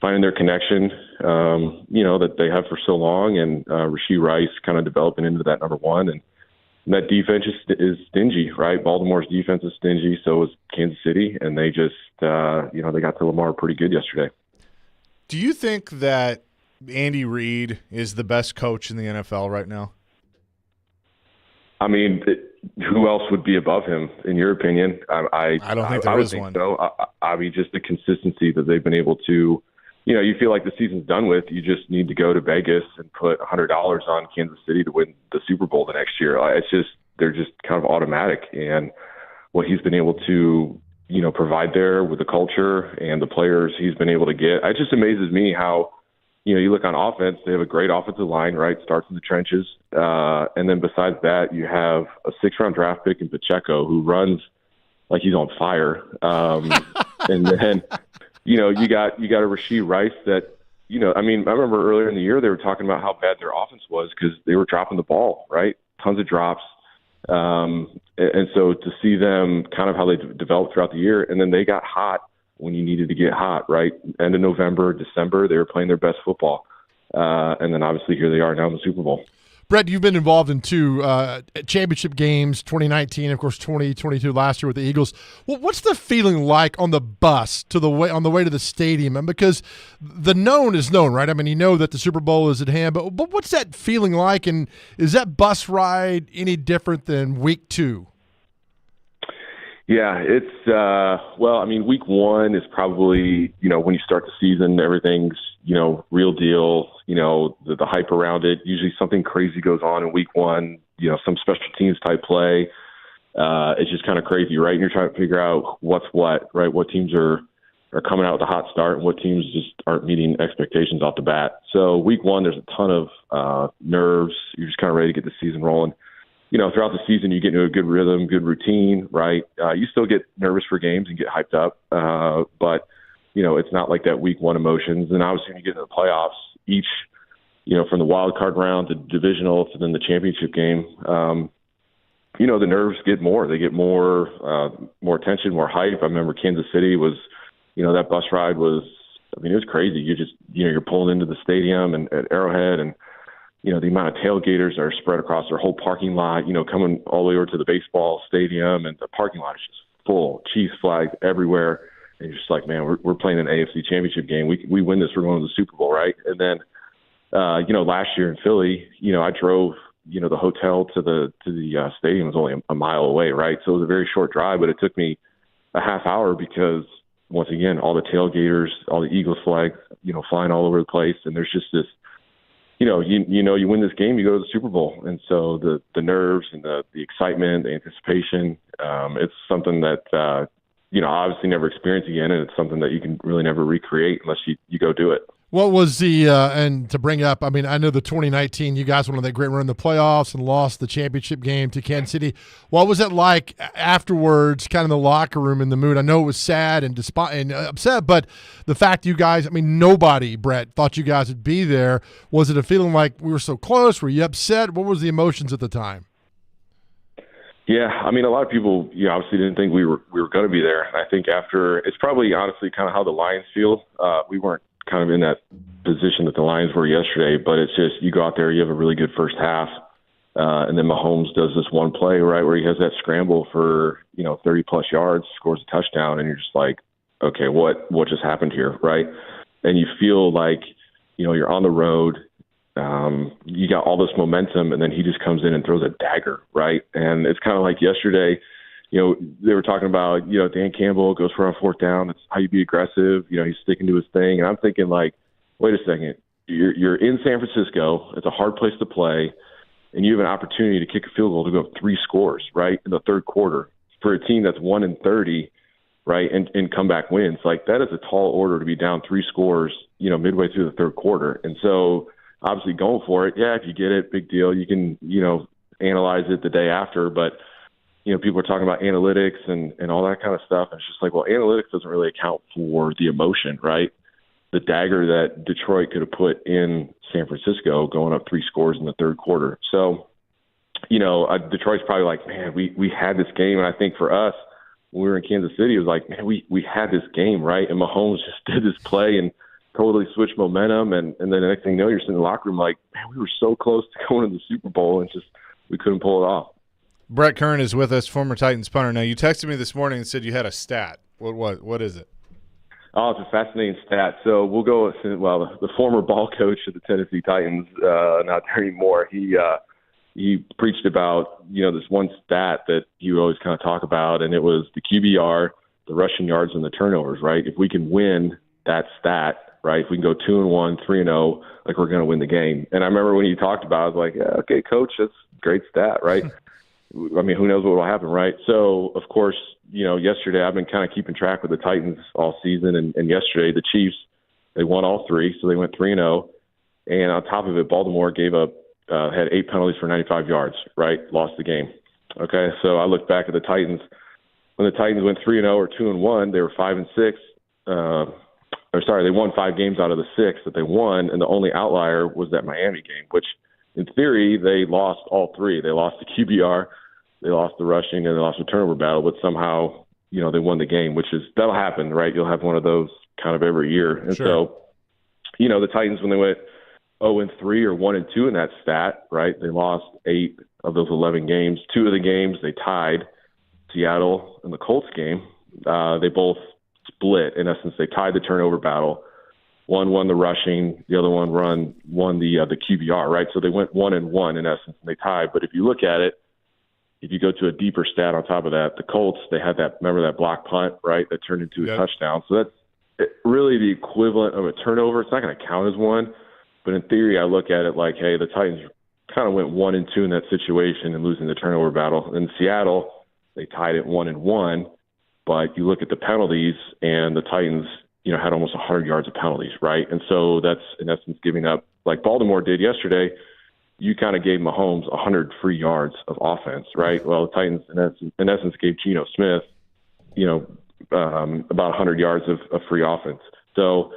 S4: finding their connection, that they have for so long, and Rashee Rice kind of developing into that number one. And that defense is stingy, right? Baltimore's defense is stingy, so is Kansas City, and they just, they got to Lamar pretty good yesterday.
S1: Do you think that Andy Reid is the best coach in the NFL right now?
S4: I mean, who else would be above him, in your opinion?
S1: I don't think there is one.
S4: So. I mean, just the consistency that they've been able to, you feel like the season's done with. You just need to go to Vegas and put $100 on Kansas City to win the Super Bowl the next year. They're just kind of automatic. And what he's been able to, provide there with the culture and the players he's been able to get, it just amazes me how, you look on offense, they have a great offensive line, right? Starts in the trenches. And then besides that, you have a 6th-round draft pick in Pacheco who runs like he's on fire. And then, you got a Rashee Rice that, I remember earlier in the year they were talking about how bad their offense was because they were dropping the ball, right? Tons of drops. And so to see them kind of how they developed throughout the year, and then they got hot when you needed to get hot, right? End of November, December, they were playing their best football. And then obviously here they are now in the Super Bowl.
S2: Brett, you've been involved in 2 championship games, 2019, of course, 2022 last year with the Eagles. What's the feeling like on the bus on the way to the stadium? And because the known is known, right? I mean, you know that the Super Bowl is at hand, but what's that feeling like? And is that bus ride any different than week 2?
S4: Yeah, it's week 1 is probably, when you start the season, everything's, real deal, the hype around it. Usually something crazy goes on in week 1, some special teams type play. It's just kind of crazy, right? And you're trying to figure out what's what, right? What teams are coming out with a hot start and what teams just aren't meeting expectations off the bat. So week 1, there's a ton of nerves. You're just kind of ready to get the season rolling. Throughout the season, you get into a good rhythm, good routine, right? You still get nervous for games and get hyped up, but, it's not like that week 1 emotions. And obviously, when you get into the playoffs, each, from the wild card round to divisional to then the championship game, the nerves get more. They get more attention, more hype. I remember Kansas City was, that bus ride was, it was crazy. You just, you're pulling into the stadium and at Arrowhead, and the amount of tailgaters that are spread across their whole parking lot, coming all the way over to the baseball stadium, and the parking lot is just full, Chiefs flags everywhere. And you're just like, man, we're playing an AFC championship game. We win this, we're going to the Super Bowl, right? And then, last year in Philly, I drove, the hotel to the stadium was only a mile away, right? So it was a very short drive, but it took me a half hour because, once again, all the tailgaters, all the Eagles flags, flying all over the place, and there's just this, you win this game, you go to the Super Bowl. And so the nerves and the excitement, the anticipation, it's something that, obviously never experience again. And it's something that you can really never recreate unless you go do it.
S2: What was the and to bring up? I mean, I know the 2019 you guys went on that great run in the playoffs and lost the championship game to Kansas City. What was it like afterwards? Kind of the locker room and the mood. I know it was sad and upset, but the fact you guys, I mean, nobody, Brett, thought you guys would be there. Was it a feeling like we were so close? Were you upset? What was the emotions at the time?
S4: Yeah, I mean, a lot of people, obviously didn't think we were going to be there. I think after, it's probably honestly kind of how the Lions feel. We weren't kind of in that position that the Lions were yesterday, but it's just you go out there, you have a really good first half, and then Mahomes does this one play, right, where he has that scramble for 30-plus yards, scores a touchdown, and you're just like, okay, what just happened here, right? And you feel like, you're on the road, you got all this momentum, and then he just comes in and throws a dagger, right? And it's kind of like yesterday, they were talking about, Dan Campbell goes for a fourth down. That's how you be aggressive. He's sticking to his thing. And I'm thinking, like, wait a second. You're in San Francisco. It's a hard place to play. And you have an opportunity to kick a field goal to go up 3 scores, right, in the third quarter for a team that's 1-30, right, and comeback wins. Like, that is a tall order to be down 3 scores, midway through the third quarter. And so, obviously, going for it, yeah, if you get it, big deal. You can, analyze it the day after. But people are talking about analytics and all that kind of stuff. And it's just like, well, analytics doesn't really account for the emotion, right? The dagger that Detroit could have put in San Francisco going up 3 scores in the third quarter. So, Detroit's probably like, man, we had this game. And I think for us, when we were in Kansas City, it was like, man, we had this game, right? And Mahomes just did this play and totally switched momentum. And then the next thing you know, you're sitting in the locker room like, man, we were so close to going to the Super Bowl and just we couldn't pull it off.
S1: Brett Kern is with us, former Titans punter. Now, you texted me this morning and said you had a stat. What is it?
S4: Oh, it's a fascinating stat. So we'll go with, the former ball coach of the Tennessee Titans, not there anymore. He preached about, this one stat that you always kind of talk about, and it was the QBR, the rushing yards, and the turnovers, right? If we can win that stat, right, if we can go 2-1, 3-0, like we're going to win the game. And I remember when you talked about it, I was like, yeah, okay, coach, that's a great stat, right? I mean, who knows what will happen, right? So, of course, yesterday I've been kind of keeping track with the Titans all season, and yesterday the Chiefs, they won all 3, so they went 3-0. And on top of it, Baltimore gave up, had 8 penalties for 95 yards, right? Lost the game. Okay, so I look back at the Titans. When the Titans went 3-0 or 2-1, they were 5-6. They won 5 games out of the 6 that they won, and the only outlier was that Miami game, which in theory they lost all 3. They lost the QBR, they lost the rushing, and they lost the turnover battle, but somehow, they won the game, that'll happen, right? You'll have one of those kind of every year. And
S1: sure.
S4: So, the Titans, when they went 0-3 or 1-2 in that stat, right, they lost 8 of those 11 games. 2 of the games they tied, Seattle and the Colts game. They both split. In essence, they tied the turnover battle. One won the rushing, the other one won the QBR, right? So they went 1-1 in essence, and they tied. But if you look at it, if you go to a deeper stat on top of that, the Colts, they had remember that block punt, right, that turned into a touchdown. So that's really the equivalent of a turnover. It's not going to count as one, but in theory, I look at it like, hey, the Titans kind of went 1-2 in that situation and losing the turnover battle. In Seattle, they tied it 1-1, but you look at the penalties, and the Titans, had almost 100 yards of penalties, right? And so that's, in essence, giving up, like Baltimore did yesterday. You kind of gave Mahomes 100 free yards of offense, right? Well, the Titans, in essence, gave Geno Smith, about 100 yards of free offense. So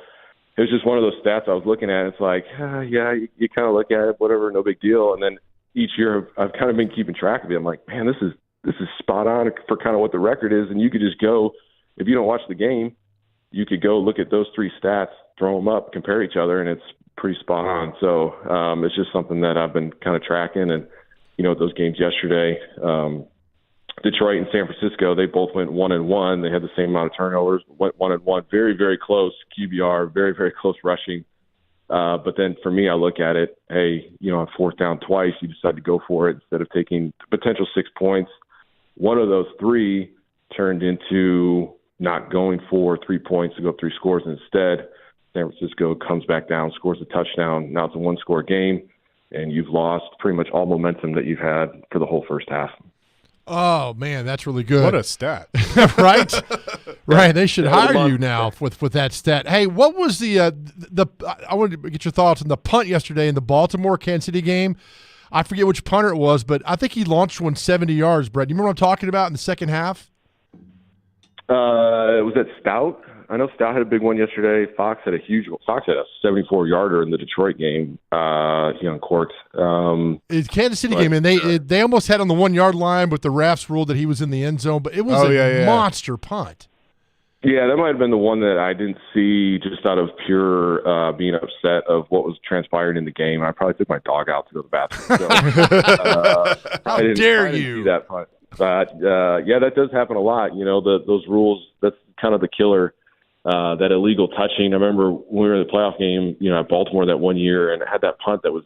S4: it was just one of those stats I was looking at. It's like, yeah, you kind of look at it, whatever, no big deal. And then each year I've kind of been keeping track of it. I'm like, man, this is spot on for kind of what the record is. And you could just go, if you don't watch the game, you could go look at those 3 stats, throw them up, compare each other, and it's pretty spot on. So it's just something that I've been kind of tracking. And, those games yesterday, Detroit and San Francisco, they both went 1-1. They had the same amount of turnovers, went 1-1, very, very close QBR, very, very close rushing. But then for me, I look at it, hey, on fourth down twice, you decide to go for it instead of taking potential 6 points. One of those 3 turned into not going for 3 points to go up 3 scores. Instead, San Francisco comes back down, scores a touchdown. Now it's a 1-score game, and you've lost pretty much all momentum that you've had for the whole first half.
S2: Oh, man, that's really good.
S1: What a stat.
S2: Right? Right, they should hire you now with that stat. Hey, what was the I wanted to get your thoughts on the punt yesterday in the Baltimore Kansas City game. I forget which punter it was, but I think he launched one 70 yards, Brett. Do you remember what I'm talking about in the second half?
S4: Was that Stout? I know Stout had a big one yesterday. Fox had a 74-yarder in the Detroit game, in court.
S2: It's Kansas City game, and they almost had on the 1 yard line, but the refs ruled that he was in the end zone. But it was a monster punt.
S4: Yeah, that might have been the one that I didn't see just out of pure being upset of what was transpiring in the game. I probably took my dog out to go to the bathroom. So,
S2: How dare you?
S4: See that punt. But, that does happen a lot. You know, those rules, that's kind of the killer, that illegal touching. I remember when we were in the playoff game, at Baltimore that one year, and it had that punt that was,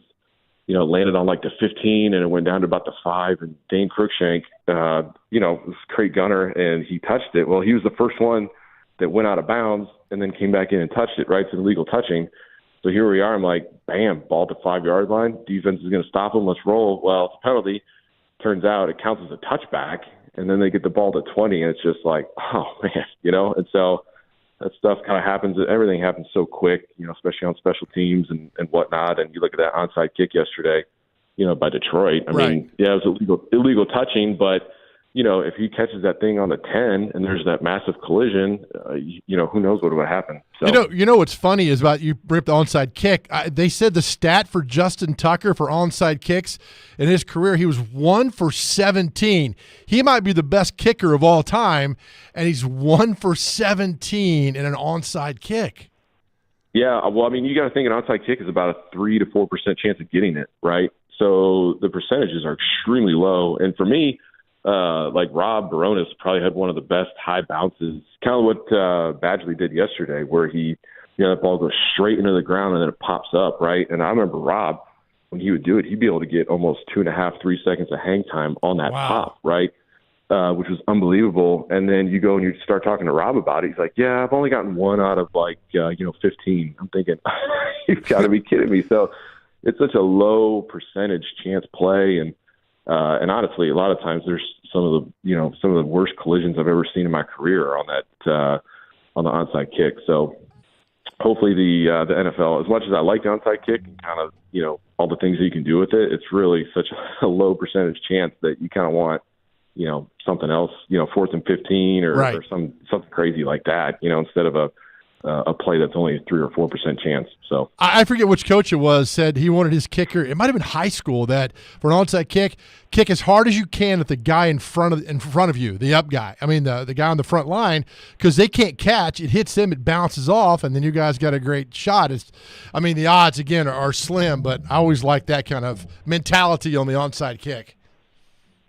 S4: landed on like the 15 and it went down to about the 5. And Dane Cruikshank, was Craig Gunner, and he touched it. Well, he was the first one that went out of bounds and then came back in and touched it, right? So illegal touching. So here we are. I'm like, bam, ball at the 5 yard line. Defense is going to stop him. Let's roll. Well, it's a penalty. Turns out it counts as a touchback, and then they get the ball to 20, and it's just like, oh, man, And so that stuff kind of happens. Everything happens so quick, especially on special teams and whatnot. And you look at that onside kick yesterday, by Detroit. I mean, yeah, it was illegal touching, but if he catches that thing on the 10 and there's that massive collision, who knows what would happen. So.
S2: You know what's funny is about you bring up the onside kick. They said the stat for Justin Tucker for onside kicks in his career, he was 1 for 17. He might be the best kicker of all time, and he's 1 for 17 in an onside kick.
S4: Yeah, well, I mean, you got to think an onside kick is about a 3 to 4% chance of getting it, right? So the percentages are extremely low. And for me, like Rob Baronis probably had one of the best high bounces, kind of what Badgley did yesterday, where he, that ball goes straight into the ground and then it pops up, right? And I remember Rob, when he would do it, he'd be able to get almost 2.5, 3 seconds of hang time on that pop, right? Which was unbelievable. And then you go and you start talking to Rob about it. He's like, yeah, I've only gotten one out of 15. I'm thinking, you've got to be kidding me. So it's such a low percentage chance play. And honestly, a lot of times there's some of the worst collisions I've ever seen in my career on that on the onside kick. So hopefully the NFL, as much as I like the onside kick and kind of all the things that you can do with it, it's really such a low percentage chance that you kind of want something else, 4th and 15 or something crazy like that, instead of a play that's only a 3 or 4% chance. So
S2: I forget which coach it was said he wanted his kicker. It might have been high school that for an onside kick as hard as you can at the guy in front of you, the up guy. I mean the guy on the front line, because they can't catch. It hits them, it bounces off, and then you guys got a great shot. The odds again are slim, but I always like that kind of mentality on the onside kick.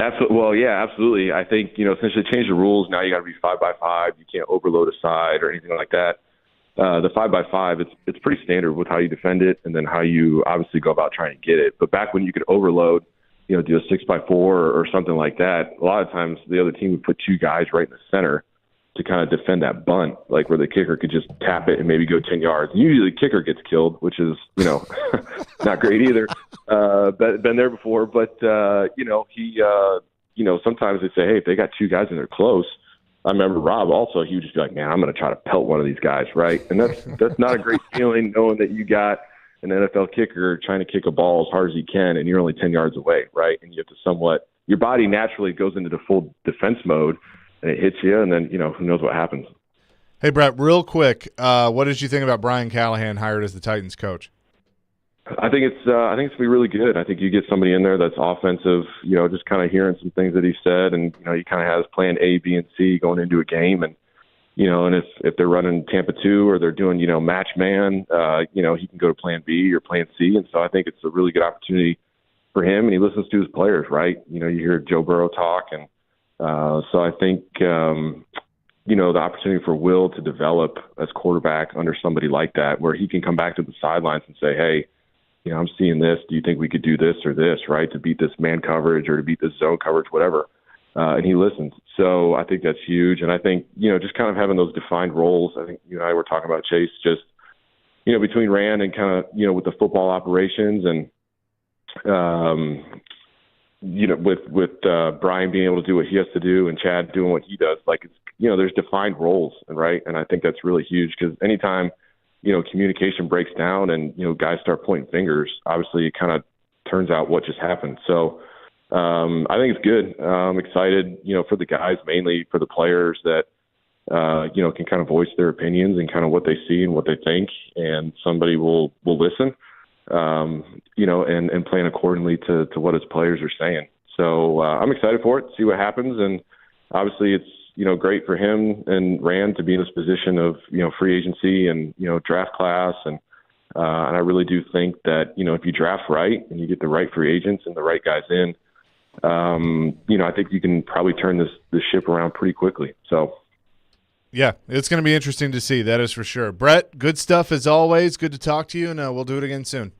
S4: Absolutely. Well, yeah, absolutely. I think since they changed the rules, now you got to be 5x5. You can't overload a side or anything like that. The 5x5, it's pretty standard with how you defend it and then how you obviously go about trying to get it. But back when you could overload, do a 6x4 or something like that, a lot of times the other team would put 2 guys right in the center to kind of defend that bunt, like where the kicker could just tap it and maybe go 10 yards. And usually the kicker gets killed, which is, not great either. Been there before, but, sometimes they say, hey, if they got 2 guys and they're close, I remember Rob also, he would just be like, man, I'm going to try to pelt one of these guys, right? And that's not a great feeling knowing that you got an NFL kicker trying to kick a ball as hard as he can and you're only 10 yards away, right? And you have to your body naturally goes into the full defense mode and it hits you, and then, who knows what happens.
S1: Hey, Brett, real quick, what did you think about Brian Callahan hired as the Titans coach?
S4: I think it's going to be really good. I think you get somebody in there that's offensive, just kind of hearing some things that he said, and he kind of has plan A, B, and C going into a game, and and if they're running Tampa 2 or they're doing match man, he can go to plan B or plan C, and so I think it's a really good opportunity for him, and he listens to his players, right? You hear Joe Burrow talk, and so I think the opportunity for Will to develop as quarterback under somebody like that, where he can come back to the sidelines and say, hey, I'm seeing this. Do you think we could do this or this, right, to beat this man coverage or to beat this zone coverage, whatever? And he listens. So I think that's huge. And I think, just kind of having those defined roles, I think you and I were talking about, Chase, just, between Rand and kind of, with the football operations and, with Brian being able to do what he has to do and Chad doing what he does, like it's there's defined roles, right? And I think that's really huge because anytime communication breaks down and guys start pointing fingers, obviously it kind of turns out what just happened. So I think it's good. I'm excited, for the guys, mainly for the players that can kind of voice their opinions and kind of what they see and what they think, and somebody will listen. And plan accordingly to what his players are saying. So I'm excited for it, see what happens. And obviously it's, great for him and Rand to be in this position of, free agency and, draft class. And I really do think that, if you draft right and you get the right free agents and the right guys in, I think you can probably turn this ship around pretty quickly. So.
S1: Yeah, it's going to be interesting to see. That is for sure. Brett, good stuff as always. Good to talk to you, and we'll do it again soon.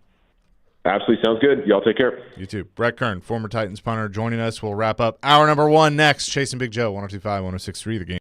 S4: Absolutely. Sounds good. Y'all take care.
S1: You too. Brett Kern, former Titans punter, joining us. We'll wrap up hour number 1 next. Chasing Big Joe, 102.5, 106.3 The Game.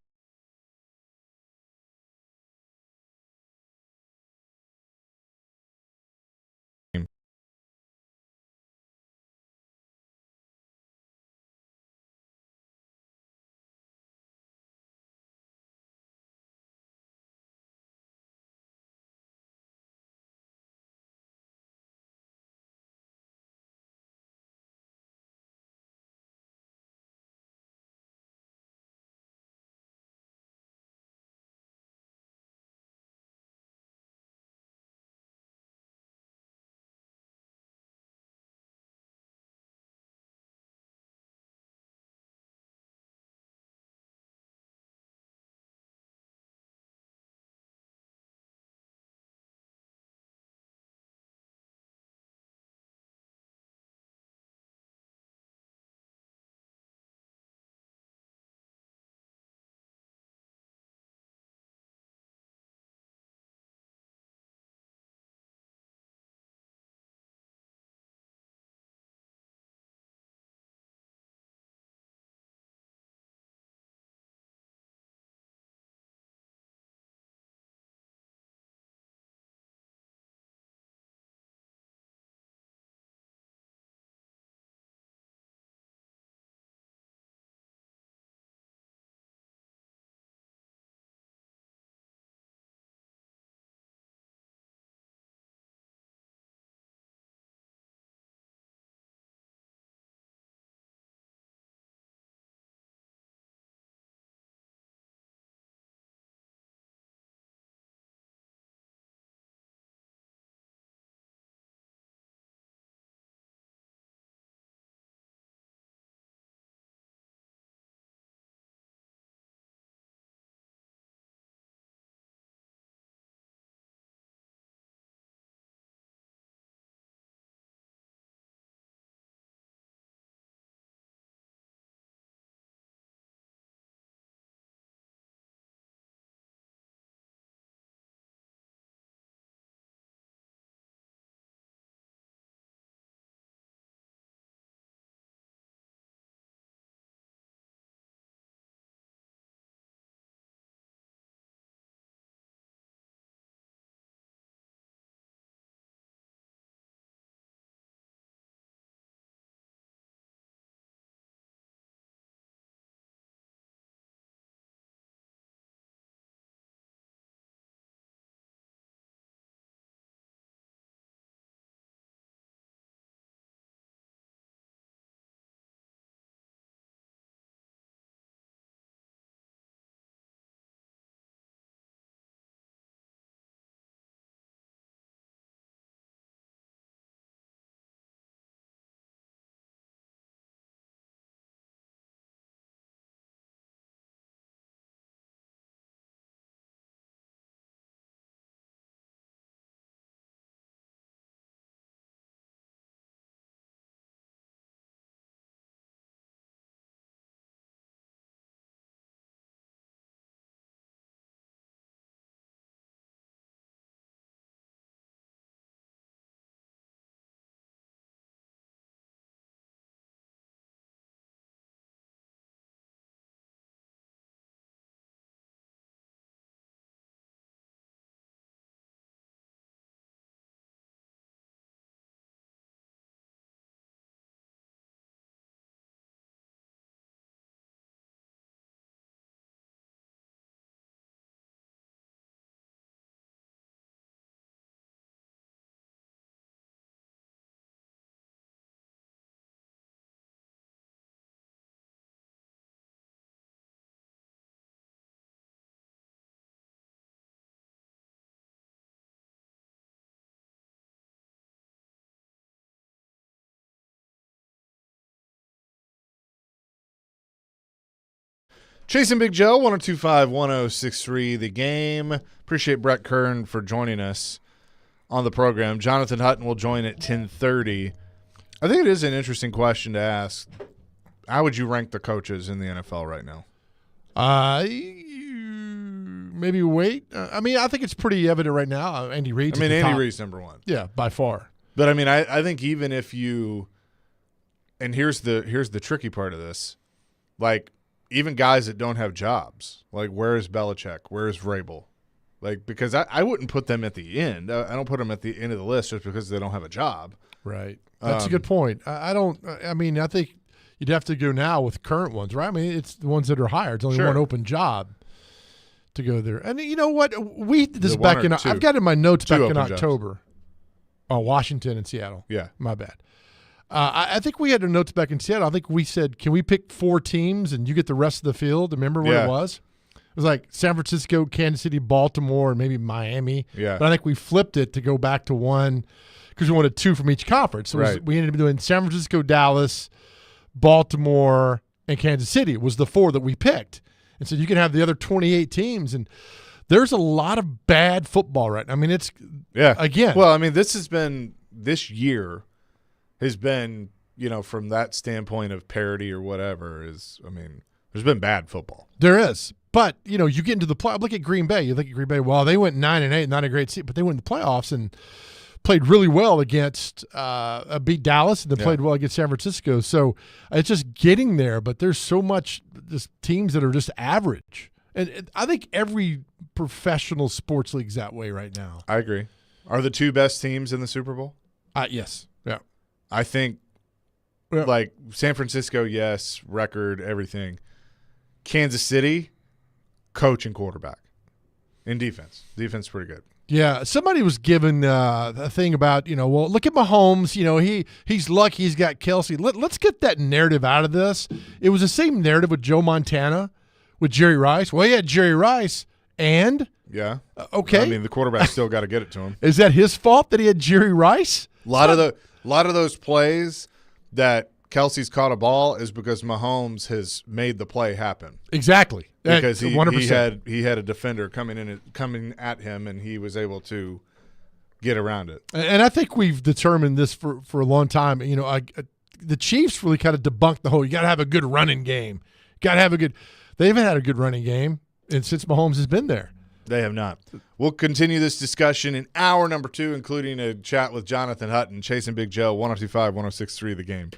S1: Chasing Big Joe, 1025-1063 The Game. Appreciate Brett Kern for joining us on the program. Jonathan Hutton will join at 10:30. I think it is an interesting question to ask. How would you rank the coaches in the NFL right now?
S2: Maybe wait. I think it's pretty evident right now. Andy Reid's
S1: Andy Reid's number one.
S2: Yeah, by far.
S1: But I think even if you, and here's the tricky part of this, like even guys that don't have jobs, like where is Belichick? Where is Vrabel? Like, because I wouldn't put them at the end. I don't put them at the end of the list just because they don't have a job.
S2: Right. That's a good point. I think you'd have to go now with current ones, right? I mean, it's the ones that are hired. It's only one open job to go there. And you know what? We did this back in – I've got in my notes back in October. Jobs. Oh, Washington and Seattle.
S1: Yeah.
S2: My bad. I think we had our notes back in Seattle. I think we said, can we pick 4 teams and you get the rest of the field? Remember what it was? It was like San Francisco, Kansas City, Baltimore, and maybe Miami.
S1: Yeah.
S2: But I think we flipped it to go back to one because we wanted 2 from each conference. So we ended up doing San Francisco, Dallas, Baltimore, and Kansas City was the 4 that we picked. And so you can have the other 28 teams. And there's a lot of bad football right now. I mean, it's again.
S1: Well, I mean, this year has been, from that standpoint of parity or whatever there's been bad football.
S2: There is. But, you get into the play. Look at Green Bay. You look at Green Bay. Well, they went 9-8, not a great season, but they went in the playoffs and played really well against beat Dallas and then played well against San Francisco. So it's just getting there, but there's so much just teams that are just average. And I think every professional sports league's that way right now.
S1: I agree. Are the 2 best teams in the Super Bowl?
S2: Yes. Yeah.
S1: I think like San Francisco, yes, record, everything. Kansas City, coach and quarterback. In defense. Defense is pretty good.
S2: Yeah, somebody was given a thing about, look at Mahomes. He's lucky he's got Kelsey. Let's get that narrative out of this. It was the same narrative with Joe Montana, with Jerry Rice. Well, he had Jerry Rice, and okay.
S1: The quarterback still got to get it to him.
S2: Is that his fault that he had Jerry Rice?
S1: A lot of those plays that Kelsey's caught a ball is because Mahomes has made the play happen.
S2: Exactly.
S1: Because he had a defender coming at him, and he was able to get around it.
S2: And I think we've determined this for a long time. The Chiefs really kind of debunked the whole you got to have a good running game. They haven't had a good running game since Mahomes has been there.
S1: They have not. We'll continue this discussion in hour number 2, including a chat with Jonathan Hutton, Chasing Big Joe, 1025-1063 The Game.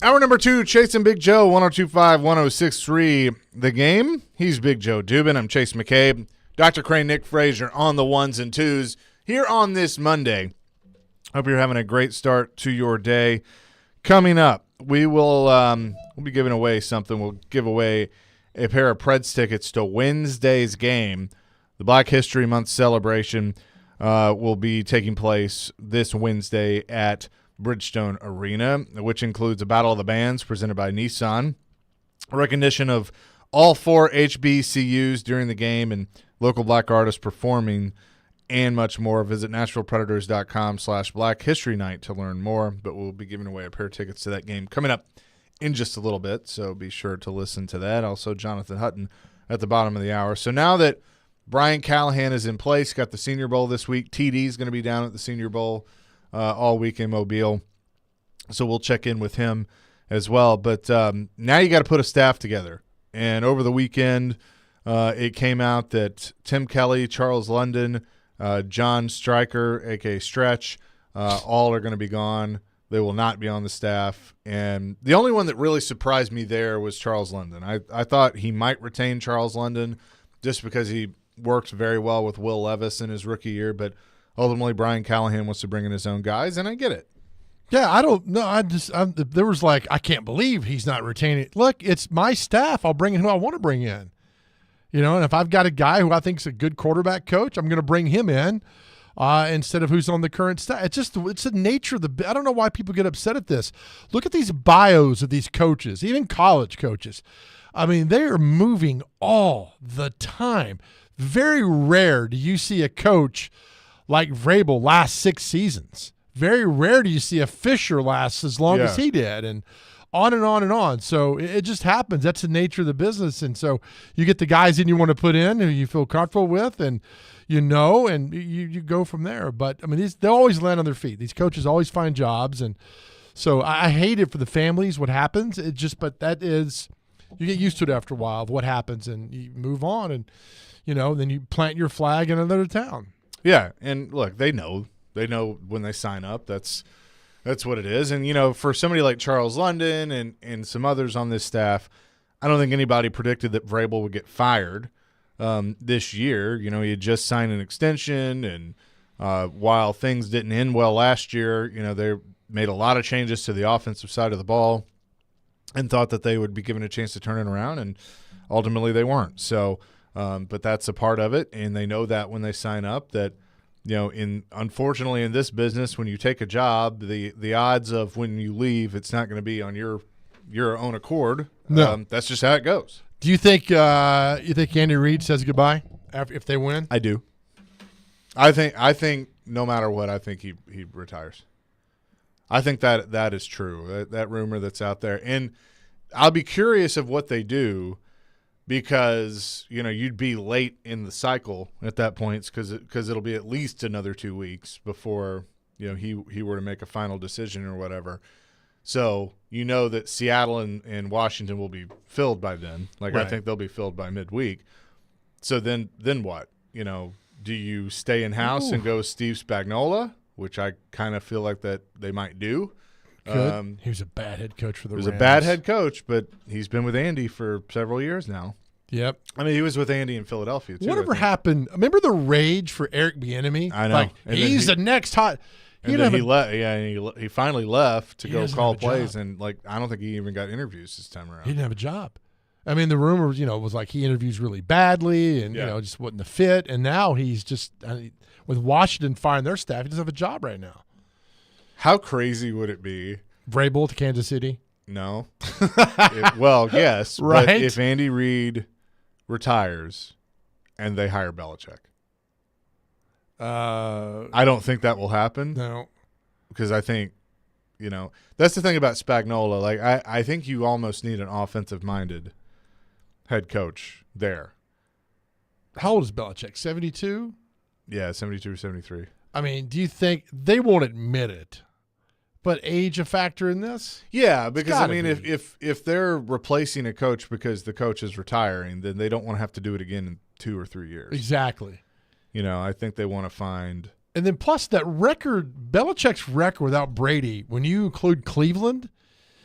S1: Hour number 2, Chase and Big Joe, 102.5, 106.3. The Game. He's Big Joe Dubin. I'm Chase McCabe. Dr. Crane, Nick Frazier on the ones and twos here on this Monday. Hope you're having a great start to your day. Coming up, we'll be giving away something. We'll give away a pair of Preds tickets to Wednesday's game. The Black History Month celebration will be taking place this Wednesday at Bridgestone Arena, which includes a Battle of the Bands presented by Nissan, a recognition of all 4 HBCUs during the game, and local black artists performing, and much more. Visit NashvillePredators.com/Black History Night to learn more, but we'll be giving away a pair of tickets to that game coming up in just a little bit, so be sure to listen to that. Also, Jonathan Hutton at the bottom of the hour. So now that Brian Callahan is in place, got the Senior Bowl this week. TD is going to be down at the Senior Bowl all week in Mobile, so we'll check in with him as well. But now you got to put a staff together. And over the weekend, it came out that Tim Kelly, Charles London, John Stryker, a.k.a. Stretch, all are going to be gone. They will not be on the staff. And the only one that really surprised me there was Charles London. I thought he might retain Charles London just because he worked very well with Will Levis in his rookie year, but ultimately Brian Callahan wants to bring in his own guys, and I get it.
S2: Yeah, I don't know. There was like, I can't believe he's not retaining. Look, it's my staff. I'll bring in who I want to bring in. You know, and if I've got a guy who I think is a good quarterback coach, I'm going to bring him in instead of who's on the current staff. It's the nature of I don't know why people get upset at this. Look at these bios of these coaches, even college coaches. I mean, they are moving all the time. Very rare do you see a coach like Vrabel last 6 seasons. Very rare do you see a Fisher last as long as he did, and on and on and on. So it just happens. That's the nature of the business. And so you get the guys in you want to put in who you feel comfortable with, and and you go from there. But I mean, they'll always land on their feet. These coaches always find jobs, and so I hate it for the families. What happens? But that is, you get used to it after a while of what happens, and you move on, and then you plant your flag in another town.
S1: Yeah, and look, they know when they sign up. That's what it is. And for somebody like Charles London and some others on this staff, I don't think anybody predicted that Vrabel would get fired this year. He had just signed an extension, and while things didn't end well last year, they made a lot of changes to the offensive side of the ball and thought that they would be given a chance to turn it around, and ultimately they weren't. So, but that's a part of it, and they know that when they sign up that, unfortunately in this business, when you take a job, the odds of when you leave, it's not going to be on your own accord.
S2: No.
S1: That's just how it goes.
S2: Do you think Andy Reid says goodbye if they win?
S1: I do. I think no matter what, I think he retires. I think that is true. That rumor that's out there, and I'll be curious of what they do, because you'd be late in the cycle at that point, because it'll be at least another 2 weeks before he were to make a final decision or whatever. So that Seattle and Washington will be filled by then. Right. I think they'll be filled by midweek. So then what? Do you stay in house and go Steve Spagnuolo, which I kind of feel like that they might do.
S2: He was a bad head coach for the Rams.
S1: He was a bad head coach, but he's been with Andy for several years now.
S2: Yep.
S1: I mean, he was with Andy in Philadelphia, too.
S2: Whatever happened, remember the rage for Eric Bieniemy?
S1: I know.
S2: Like, he's the next hot.
S1: He finally left to go call plays, and I don't think he even got interviews this time around.
S2: He didn't have a job. I mean, the rumor was like he interviews really badly, and just wasn't a fit. And now he's just with Washington firing their staff, he doesn't have a job right now.
S1: How crazy would it be?
S2: Vrabel to Kansas City?
S1: No. Yes.
S2: Right.
S1: But if Andy Reid retires and they hire Belichick, I don't think that will happen.
S2: No,
S1: because I think, that's the thing about Spagnuolo. I think you almost need an offensive-minded head coach there.
S2: How old is Belichick? 72?
S1: Yeah, 72 or 73.
S2: I mean, do you think they won't admit it? But age a factor in this?
S1: Yeah, because if they're replacing a coach because the coach is retiring, then they don't want to have to do it again in 2 or 3 years.
S2: Exactly.
S1: I think they want to find.
S2: And then plus that record, Belichick's record without Brady, when you include Cleveland,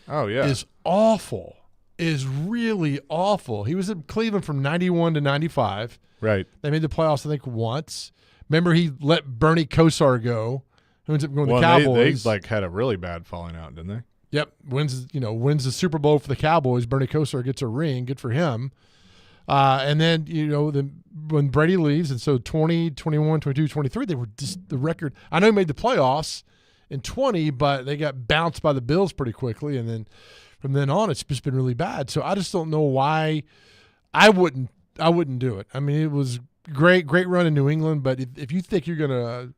S1: Oh, yeah.
S2: is awful. Is really awful. He was in Cleveland from 91 to 95.
S1: Right.
S2: They made the playoffs, I think, once. Remember, he let Bernie Kosar go, who ends up going to the Cowboys.
S1: They had a really bad falling out, didn't they?
S2: Yep, wins the Super Bowl for the Cowboys. Bernie Kosar gets a ring. Good for him. And then, when Brady leaves, and so 20, 21, 22, 23, they were just the record. I know he made the playoffs in 20, but they got bounced by the Bills pretty quickly. And then from then on, it's just been really bad. So I just don't know why I wouldn't do it. I mean, it was great run in New England, but if you think you're going to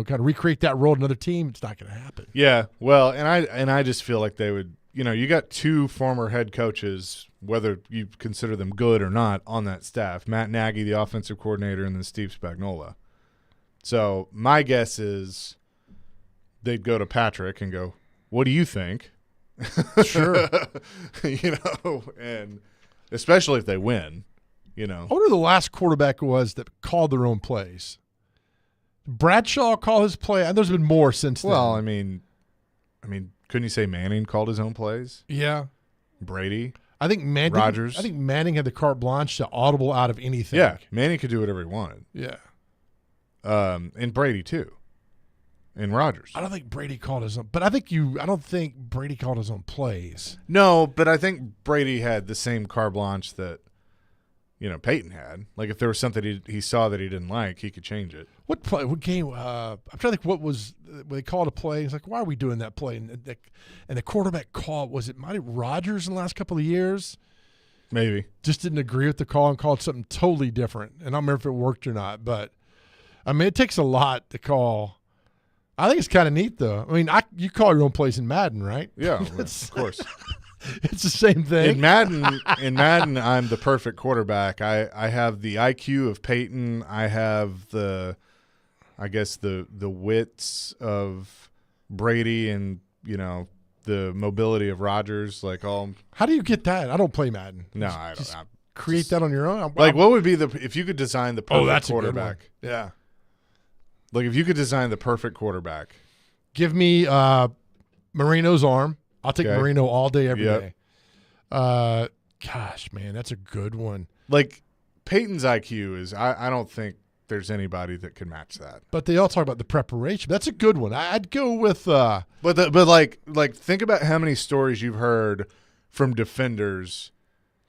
S2: kind of recreate that role in another team, it's not going to happen.
S1: Yeah, well, and I just feel like they would. You got two former head coaches, whether you consider them good or not, on that staff. Matt Nagy, the offensive coordinator, and then Steve Spagnuolo. So my guess is they'd go to Patrick and go, "What do you think?"
S2: Sure.
S1: And especially if they win,
S2: I wonder who the last quarterback was that called their own plays. Bradshaw called his play, and there's been more since then.
S1: Well, I mean, couldn't you say Manning called his own plays?
S2: Yeah.
S1: Brady?
S2: I think
S1: Rodgers?
S2: I think Manning had the carte blanche to audible out of anything.
S1: Yeah, Manning could do whatever he wanted.
S2: Yeah.
S1: And Brady too. And Rodgers.
S2: I don't think Brady called his own, but I don't think Brady called his own plays.
S1: No, but I think Brady had the same carte blanche that Peyton had. Like if there was something he saw that he didn't like, he could change it.
S2: What play? What game? I'm trying to think. What was when they called a play? It's like, why are we doing that play? And the quarterback call was it Rodgers in the last couple of years?
S1: Maybe
S2: just didn't agree with the call and called something totally different. And I don't remember if it worked or not. But I mean, it takes a lot to call. I think it's kind of neat though. I mean, you call your own plays in Madden, right?
S1: Yeah, of course.
S2: It's the same thing.
S1: In Madden, I'm the perfect quarterback. I have the IQ of Peyton. I have the wits of Brady and, the mobility of Rodgers. Like all.
S2: How do you get that? I don't play Madden.
S1: No, I don't.
S2: Create that on your own.
S1: What would be if you could design the perfect quarterback?
S2: Yeah.
S1: Like if you could design the perfect quarterback.
S2: Give me Marino's arm. I'll take Marino all day, every day. Gosh, man, that's a good one.
S1: Like Peyton's IQ is, I don't think there's anybody that can match that.
S2: But they all talk about the preparation. That's a good one. I'd go with.
S1: But like think about how many stories you've heard from defenders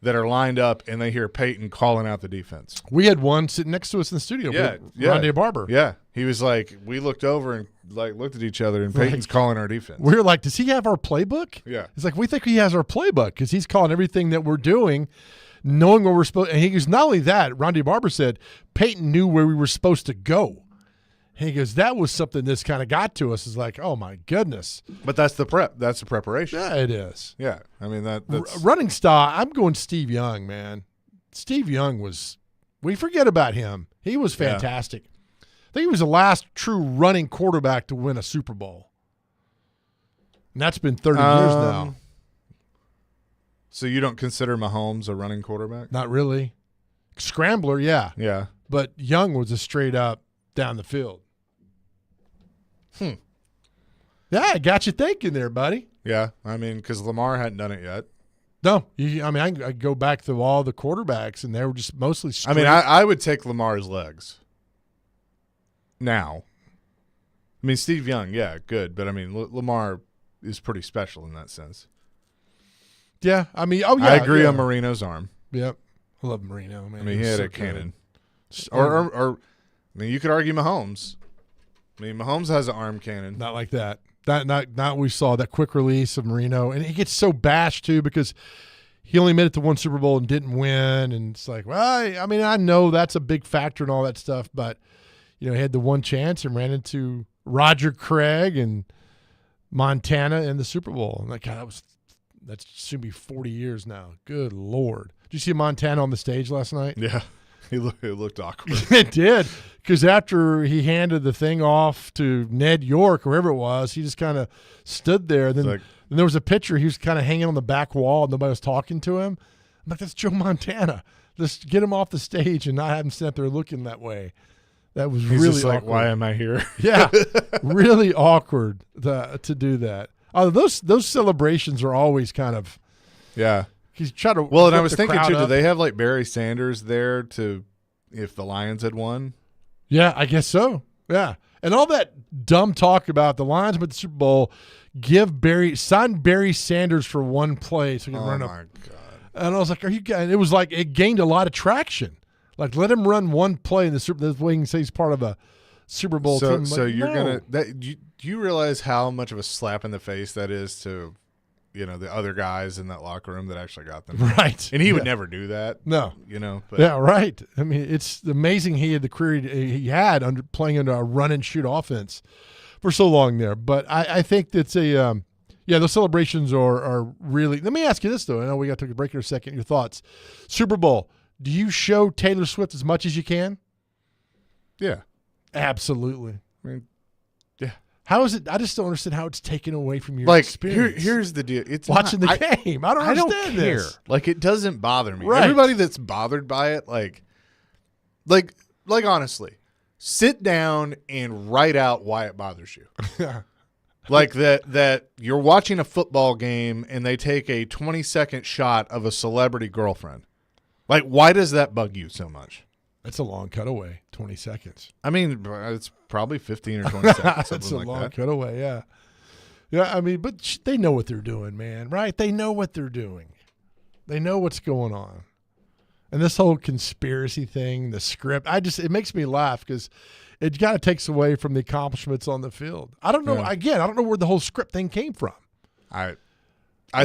S1: that are lined up and they hear Peyton calling out the defense.
S2: We had one sitting next to us in the studio. Rondé Barber.
S1: Yeah, he was like, we looked over and looked at each other, and Peyton's calling our defense.
S2: We were like, does he have our playbook?
S1: Yeah.
S2: He's like, we think he has our playbook because he's calling everything that we're doing, knowing where we're supposed. And he goes, not only that, Rondé Barber said Peyton knew where we were supposed to go. He goes, that was something that's kind of got to us. Is like, oh my goodness.
S1: But that's the prep. That's the preparation.
S2: Yeah, it is.
S1: Yeah, I mean that's
S2: running style. I'm going Steve Young, man. Steve Young we forget about him. He was fantastic. Yeah. I think he was the last true running quarterback to win a Super Bowl. And that's been 30 years now.
S1: So you don't consider Mahomes a running quarterback?
S2: Not really. Scrambler, yeah.
S1: Yeah.
S2: But Young was a straight up down the field. Yeah, I got you thinking there, buddy.
S1: Yeah, I mean, because Lamar hadn't done it yet.
S2: No, I go back through all the quarterbacks, and they were just mostly straight.
S1: I mean, I would take Lamar's legs now. I mean, Steve Young, yeah, good. But, I mean, Lamar is pretty special in that sense.
S2: Yeah, I mean, I
S1: agree on Marino's arm.
S2: Yep. I love Marino, man.
S1: I mean, he had a cannon. Or, I mean, you could argue Mahomes. I mean, Mahomes has an arm cannon.
S2: Not like that. Not we saw that quick release of Marino, and he gets so bashed too because he only made it to one Super Bowl and didn't win, and it's like, well, I mean, I know that's a big factor and all that stuff, but he had the one chance and ran into Roger Craig and Montana in the Super Bowl. I'm like, God, that's soon be 40 years now. Good Lord! Did you see Montana on the stage last night?
S1: Yeah. It looked awkward.
S2: It did, because after he handed the thing off to Ned York, whoever it was, he just kind of stood there. And then there was a picture. He was kind of hanging on the back wall, and nobody was talking to him. I'm like, that's Joe Montana. Just get him off the stage and not have him sit there looking that way. That was
S1: He's
S2: really
S1: just like,
S2: awkward.
S1: why am I here?
S2: Yeah, really awkward to do that. Those celebrations are always kind of
S1: Yeah.
S2: he's trying to.
S1: Well, and I
S2: whip
S1: was
S2: the
S1: thinking
S2: crowd
S1: too, do
S2: up.
S1: they have like Barry Sanders there to if the Lions had won?
S2: Yeah, I guess so. Yeah, and all that dumb talk about the Lions at the Super Bowl. Sign Barry Sanders for one play so he can
S1: Oh
S2: run
S1: my
S2: up.
S1: God.
S2: And I was like, "Are you?" And it was like it gained a lot of traction. Like, let him run one play in the Super. This way, he can say he's part of a Super Bowl
S1: So
S2: team.
S1: so
S2: Like,
S1: you're
S2: no.
S1: gonna do you realize how much of a slap in the face that is to the other guys in that locker room that actually got them
S2: right?
S1: and he would
S2: Yeah.
S1: never do that,
S2: No.
S1: but
S2: Yeah, right. I mean, it's amazing he had the career he had playing under a run and shoot offense for so long there. But I think that's those celebrations are really. Let me ask you this though. I know we got to take a break in a second. Your thoughts? Super Bowl. Do you show Taylor Swift as much as you can?
S1: yeah,
S2: Absolutely.
S1: I mean, yeah.
S2: How is it? I just don't understand how it's taken away from your
S1: Like
S2: experience.
S1: here's the deal. It's
S2: watching
S1: not,
S2: the game. I don't
S1: I don't
S2: understand
S1: care.
S2: this.
S1: Like it doesn't bother me.
S2: Right.
S1: Everybody that's bothered by it, like honestly, sit down and write out why it bothers you. Like that you're watching a football game and they take a 20-second shot of a celebrity girlfriend. Like, why does that bug you so much?
S2: That's a long cutaway. 20 seconds.
S1: I mean, it's probably 15 or 20 seconds.
S2: That's
S1: Something
S2: a
S1: like
S2: long
S1: that.
S2: cutaway. Yeah. Yeah. I mean, but they know what they're doing, man. Right? They know what they're doing. They know what's going on. And this whole conspiracy thing, the script, it makes me laugh because it kind of takes away from the accomplishments on the field. I don't know.
S1: Yeah.
S2: Again, I don't know where the whole script thing came from.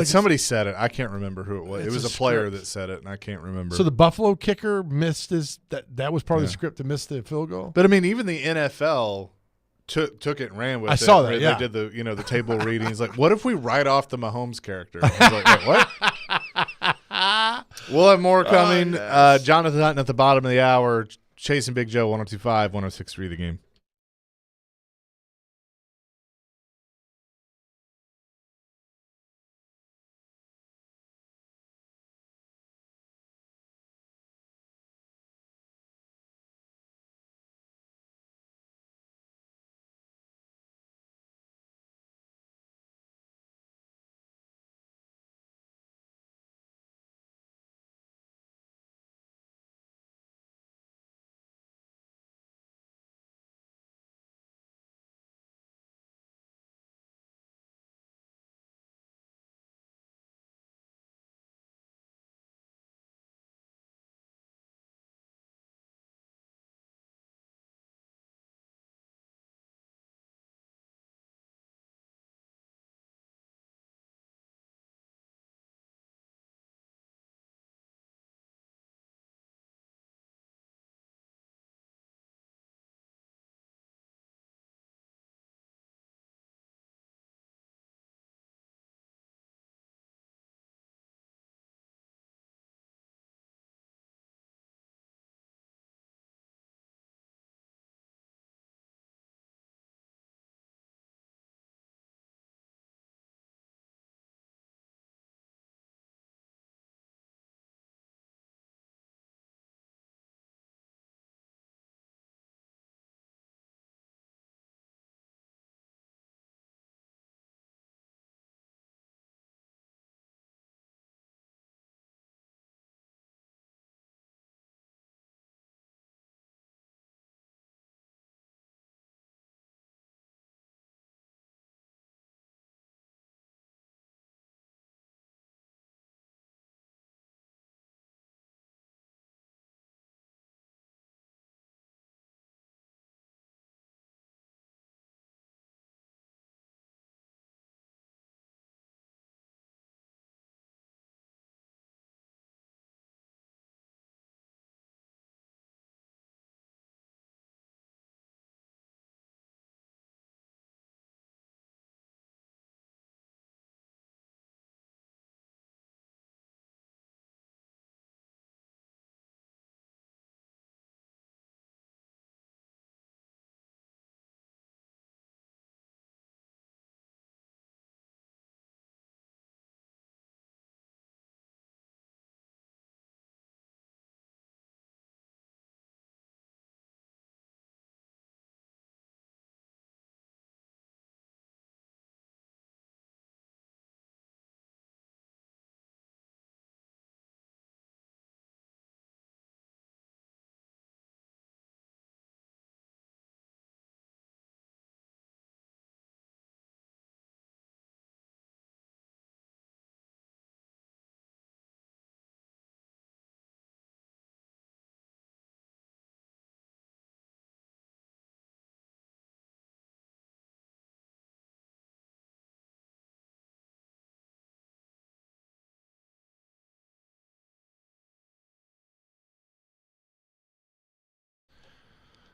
S1: Somebody said it. I can't remember who it was. It
S2: It's
S1: was
S2: a
S1: a player
S2: script.
S1: that said it, and I can't remember.
S2: So the Buffalo kicker missed that was part of the
S1: Yeah.
S2: script to miss the field goal.
S1: But I mean, even the NFL took it and ran with it.
S2: I saw that,
S1: where
S2: yeah.
S1: They did the table readings. Like, what if we write off the Mahomes character? I was like, wait, what? We'll have more coming.
S2: nice.
S1: Jonathan Hutton at the bottom of the hour. Chasing Big Joe, 102.5, 106.3 The Game.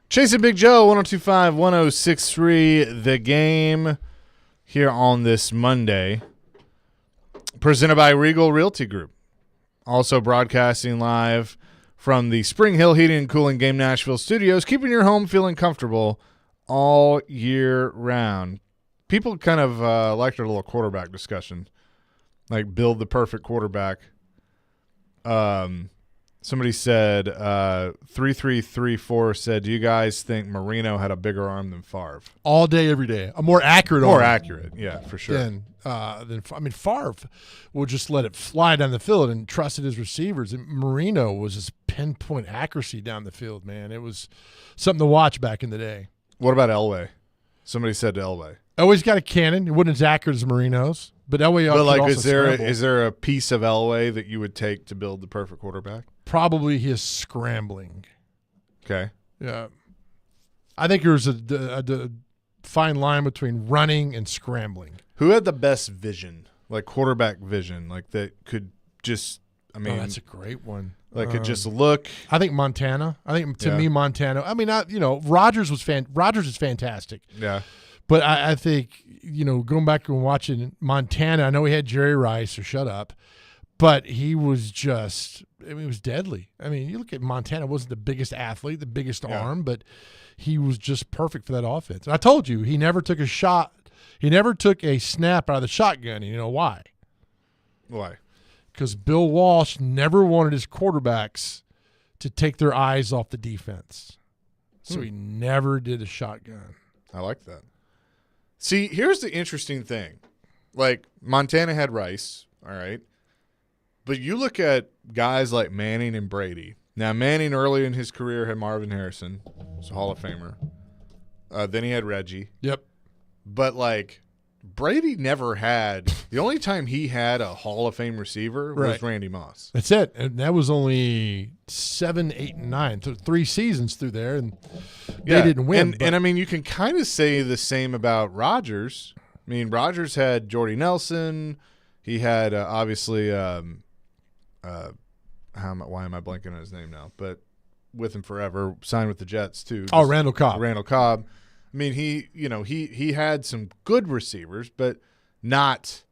S1: Chasing Big Joe, 102.5, 106.3, The Game here on this Monday. Presented by Regal Realty Group. Also broadcasting live from the Spring Hill Heating and Cooling Game Nashville studios, keeping your home feeling comfortable all year round. People kind of like their little quarterback discussion, like build the perfect quarterback. Somebody said, 3334 said, do you guys think Marino had a bigger arm than Favre?
S2: All day, every day. A more accurate
S1: More
S2: arm
S1: accurate, yeah, for sure.
S2: than Favre would just let it fly down the field and trusted his receivers. And Marino was just pinpoint accuracy down the field, man. It was something to watch back in the day.
S1: What about Elway? Somebody said to Elway.
S2: Elway's got a cannon. It wasn't as accurate as Marino's, but Elway
S1: But like,
S2: also
S1: is
S2: scramble.
S1: there a piece of Elway that you would take to build the perfect quarterback?
S2: Probably his scrambling.
S1: Okay.
S2: Yeah, I think there's a fine line between running and scrambling.
S1: Who had the best vision, like quarterback vision, like that could just, I mean,
S2: that's a great one.
S1: like could just look.
S2: I think Montana. I think to
S1: Yeah.
S2: me Montana. I mean, Rodgers is fantastic.
S1: Yeah.
S2: But I think, going back and watching Montana, I know he had Jerry Rice, or shut up, but he was just, he was deadly. I mean, you look at Montana, wasn't the biggest athlete, the biggest arm, but he was just perfect for that offense. And I told you, he never took a shot. He never took a snap out of the shotgun. And you know why?
S1: Why?
S2: Because Bill Walsh never wanted his quarterbacks to take their eyes off the defense. So he never did a shotgun.
S1: I like that. See, here's the interesting thing. Like, Montana had Rice, all right? But you look at guys like Manning and Brady. Now, Manning early in his career had Marvin Harrison, who's a Hall of Famer. Then he had Reggie.
S2: Yep.
S1: But, like, Brady never had – the only time he had a Hall of Fame receiver was
S2: Right.
S1: Randy Moss.
S2: That's it. And that was only 7, 8, and 9. So 3 seasons through there, and they didn't win.
S1: And I mean, you can kind of say the same about Rodgers. I mean, Rodgers had Jordy Nelson. He had, obviously why am I blanking on his name now? But with him forever, signed with the Jets too.
S2: Randall Cobb.
S1: Randall Cobb. I mean, he had some good receivers, but not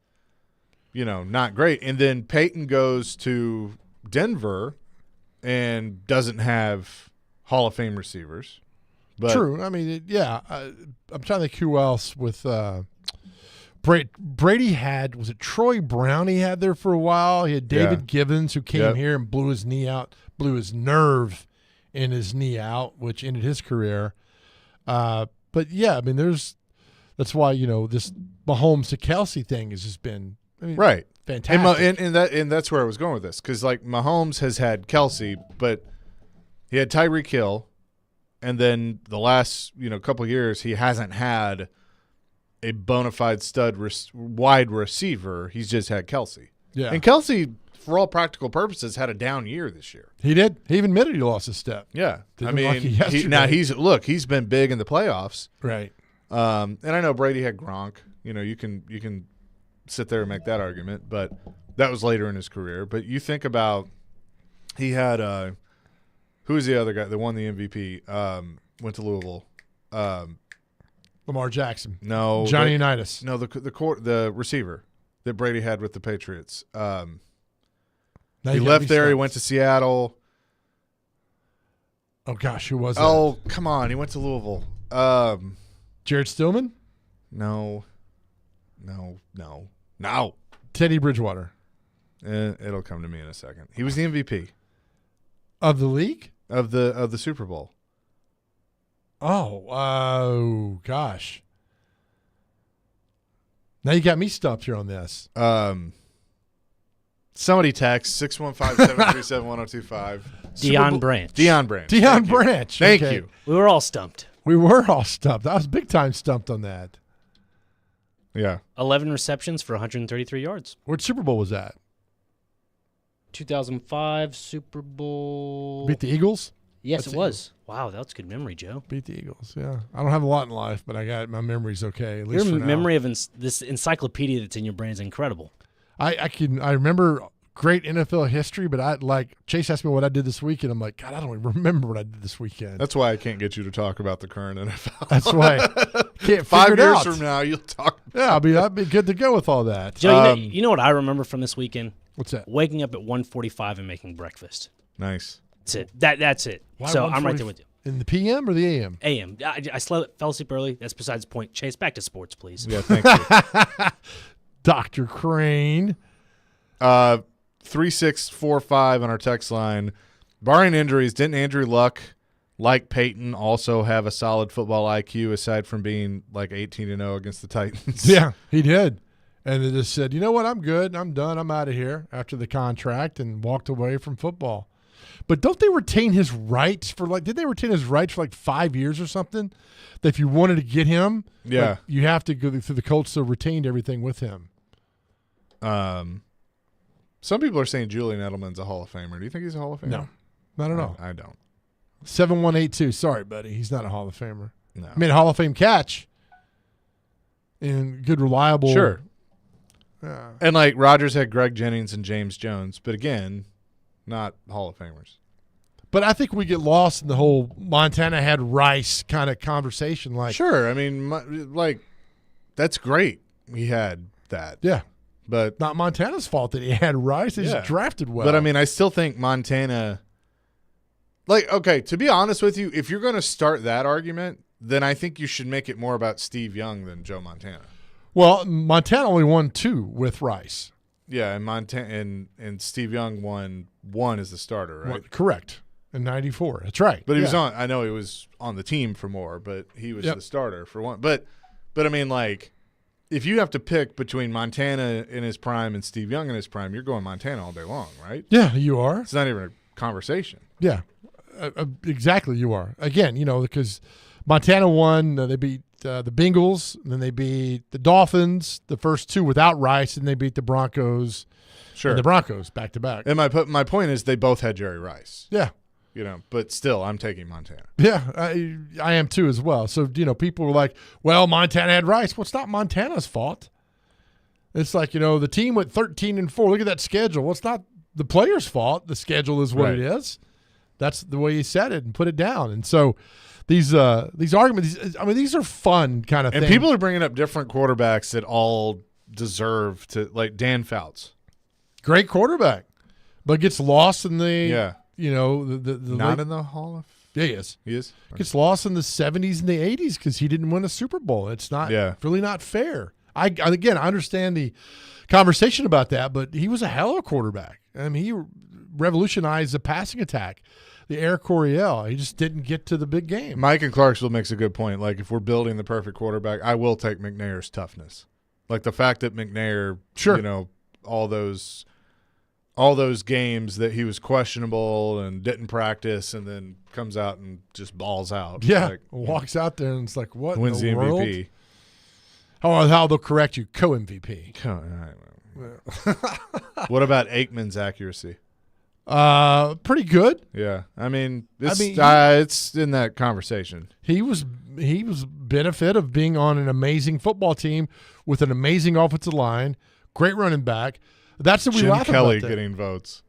S1: great. And then Peyton goes to Denver and doesn't have Hall of Fame receivers. But
S2: True. I mean, I'm trying to think who else with Brady had, was it Troy Brown he had there for a while? He had David Givens, who came here and blew his knee out, blew his nerve in his knee out, which ended his career. But yeah, I mean, that's why, this Mahomes to Kelsey thing has just been
S1: right.
S2: fantastic.
S1: And that's where I was going with this, because like Mahomes has had Kelsey, but he had Tyreek Hill, and then the last couple of years he hasn't had a bona fide stud wide receiver. He's just had Kelsey.
S2: Yeah.
S1: And Kelsey, for all practical purposes, had a down year this year.
S2: He did. He even admitted he lost a step.
S1: Yeah.
S2: Didn't
S1: I mean,
S2: like it yesterday.
S1: he's been big in the playoffs.
S2: Right.
S1: And I know Brady had Gronk. You can sit there and make that argument, but that was later in his career. But you think about, he had who was the other guy that won the MVP? Went to Louisville.
S2: Lamar Jackson.
S1: No,
S2: Johnny Unitas.
S1: No, the receiver that Brady had with the Patriots. He left there. He went to Seattle.
S2: Oh gosh, who was that?
S1: Oh, come on. He went to Louisville.
S2: Jared Stillman?
S1: No.
S2: Teddy Bridgewater.
S1: It'll come to me in a second. He was the MVP
S2: Of the league?
S1: of the Super Bowl.
S2: Oh, gosh. Now you got me stumped here on this.
S1: Somebody text 615-737-1025.
S3: Deion Branch.
S1: Deion Branch.
S2: Deion
S1: Thank you.
S2: Branch.
S1: Thank
S2: Okay.
S1: you.
S3: We were all stumped.
S2: We were all stumped. I was big time stumped on that.
S1: Yeah.
S3: 11 receptions for 133 yards.
S2: What Super Bowl was that?
S3: 2005 Super Bowl.
S2: Beat the Eagles?
S3: Yes,
S2: That's
S3: it was. Wow, that's good memory, Joe.
S2: Beat the Eagles, yeah. I don't have a lot in life, but I got my memory's okay, at least
S3: Your
S2: for now.
S3: memory of this encyclopedia that's in your brain is incredible.
S2: I remember great NFL history, but Chase asked me what I did this weekend. I'm like, God, I don't even remember what I did this weekend.
S1: That's why I can't get you to talk about the current NFL.
S2: That's why I can't
S1: 5
S2: figure it
S1: years
S2: out.
S1: from now, you'll talk.
S2: Yeah, I'd be good to go with all that.
S3: Joe, you know what I remember from this weekend?
S2: What's that?
S3: Waking up at 1:45 and making breakfast.
S1: Nice.
S3: That's it. That's it.
S2: Why
S3: So I'm right
S2: 1:40
S3: there with you.
S2: In the PM or the AM?
S3: AM. I fell asleep early. That's besides the point. Chase, back to sports, please.
S1: Yeah, thank you.
S2: Dr. Crane.
S1: 3645 on our text line. Barring injuries, didn't Andrew Luck, like Peyton, also have a solid football IQ aside from being like 18-0 against the Titans?
S2: Yeah, he did. And they just said, you know what, I'm good. I'm done. I'm out of here after the contract and walked away from football. But don't they retain his rights did they retain his rights for 5 years or something? That if you wanted to get him,
S1: Yeah.
S2: you have to go through the Colts so retained everything with him.
S1: Some people are saying Julian Edelman's a Hall of Famer. Do you think he's a Hall of Famer?
S2: No, not at all.
S1: I don't.
S2: 7182. Sorry, buddy. He's not a Hall of Famer.
S1: No.
S2: I mean, a Hall of Fame catch and good, reliable.
S1: Sure.
S2: Yeah.
S1: And Rodgers had Greg Jennings and James Jones, but again, not Hall of Famers.
S2: But I think we get lost in the whole Montana had Rice kind of conversation.
S1: Sure. I mean, that's great. He had that.
S2: Yeah.
S1: But
S2: Not Montana's fault that he had Rice. He just drafted well.
S1: But I mean, I still think Montana. Okay, to be honest with you, if you're going to start that argument, then I think you should make it more about Steve Young than Joe Montana.
S2: Well, Montana only won 2 with Rice.
S1: Yeah, and Montana and Steve Young won 1 as the starter, right?
S2: Well, correct. In 94. That's right.
S1: But he was on. I know he was on the team for more, but he was the starter for 1. But I mean, if you have to pick between Montana in his prime and Steve Young in his prime, you're going Montana all day long, right?
S2: Yeah, you are.
S1: It's not even a conversation.
S2: Yeah, exactly. You are. Again, because Montana won. They beat the Bengals, and then they beat the Dolphins, the first 2 without Rice, and they beat the Broncos.
S1: Sure.
S2: And the Broncos back to back.
S1: And my point is they both had Jerry Rice.
S2: Yeah.
S1: But still, I'm taking Montana.
S2: Yeah, I am too as well. So, people were like, well, Montana had Rice. Well, it's not Montana's fault. It's the team went 13-4. Look at that schedule. Well, it's not the player's fault. The schedule is what it is. That's the way he said it and put it down. And so these arguments, these are fun kind of things.
S1: And people are bringing up different quarterbacks that all deserve to, Dan Fouts.
S2: Great quarterback, but gets lost in the
S1: Yeah.
S2: The
S1: Not in the Hall of.
S2: Yeah, he is.
S1: He is.
S2: Gets lost in the 70s and the 80s because he didn't win a Super Bowl. It's not really not fair. I understand the conversation about that, but he was a hell of a quarterback. I mean, he revolutionized the passing attack, the Air Coryell. He just didn't get to the big game.
S1: Mike in Clarksville makes a good point. If we're building the perfect quarterback, I will take McNair's toughness. The fact that McNair, all those games that he was questionable and didn't practice and then comes out and just balls out.
S2: Yeah, walks out there and it's what
S1: wins
S2: in the world?
S1: MVP.
S2: How they'll correct you, co-MVP.
S1: What about Aikman's accuracy?
S2: Pretty good.
S1: Yeah, it's in that conversation.
S2: He was benefit of being on an amazing football team with an amazing offensive line, great running back. That's what we
S1: Jim
S2: laugh
S1: Kelly
S2: about.
S1: getting votes.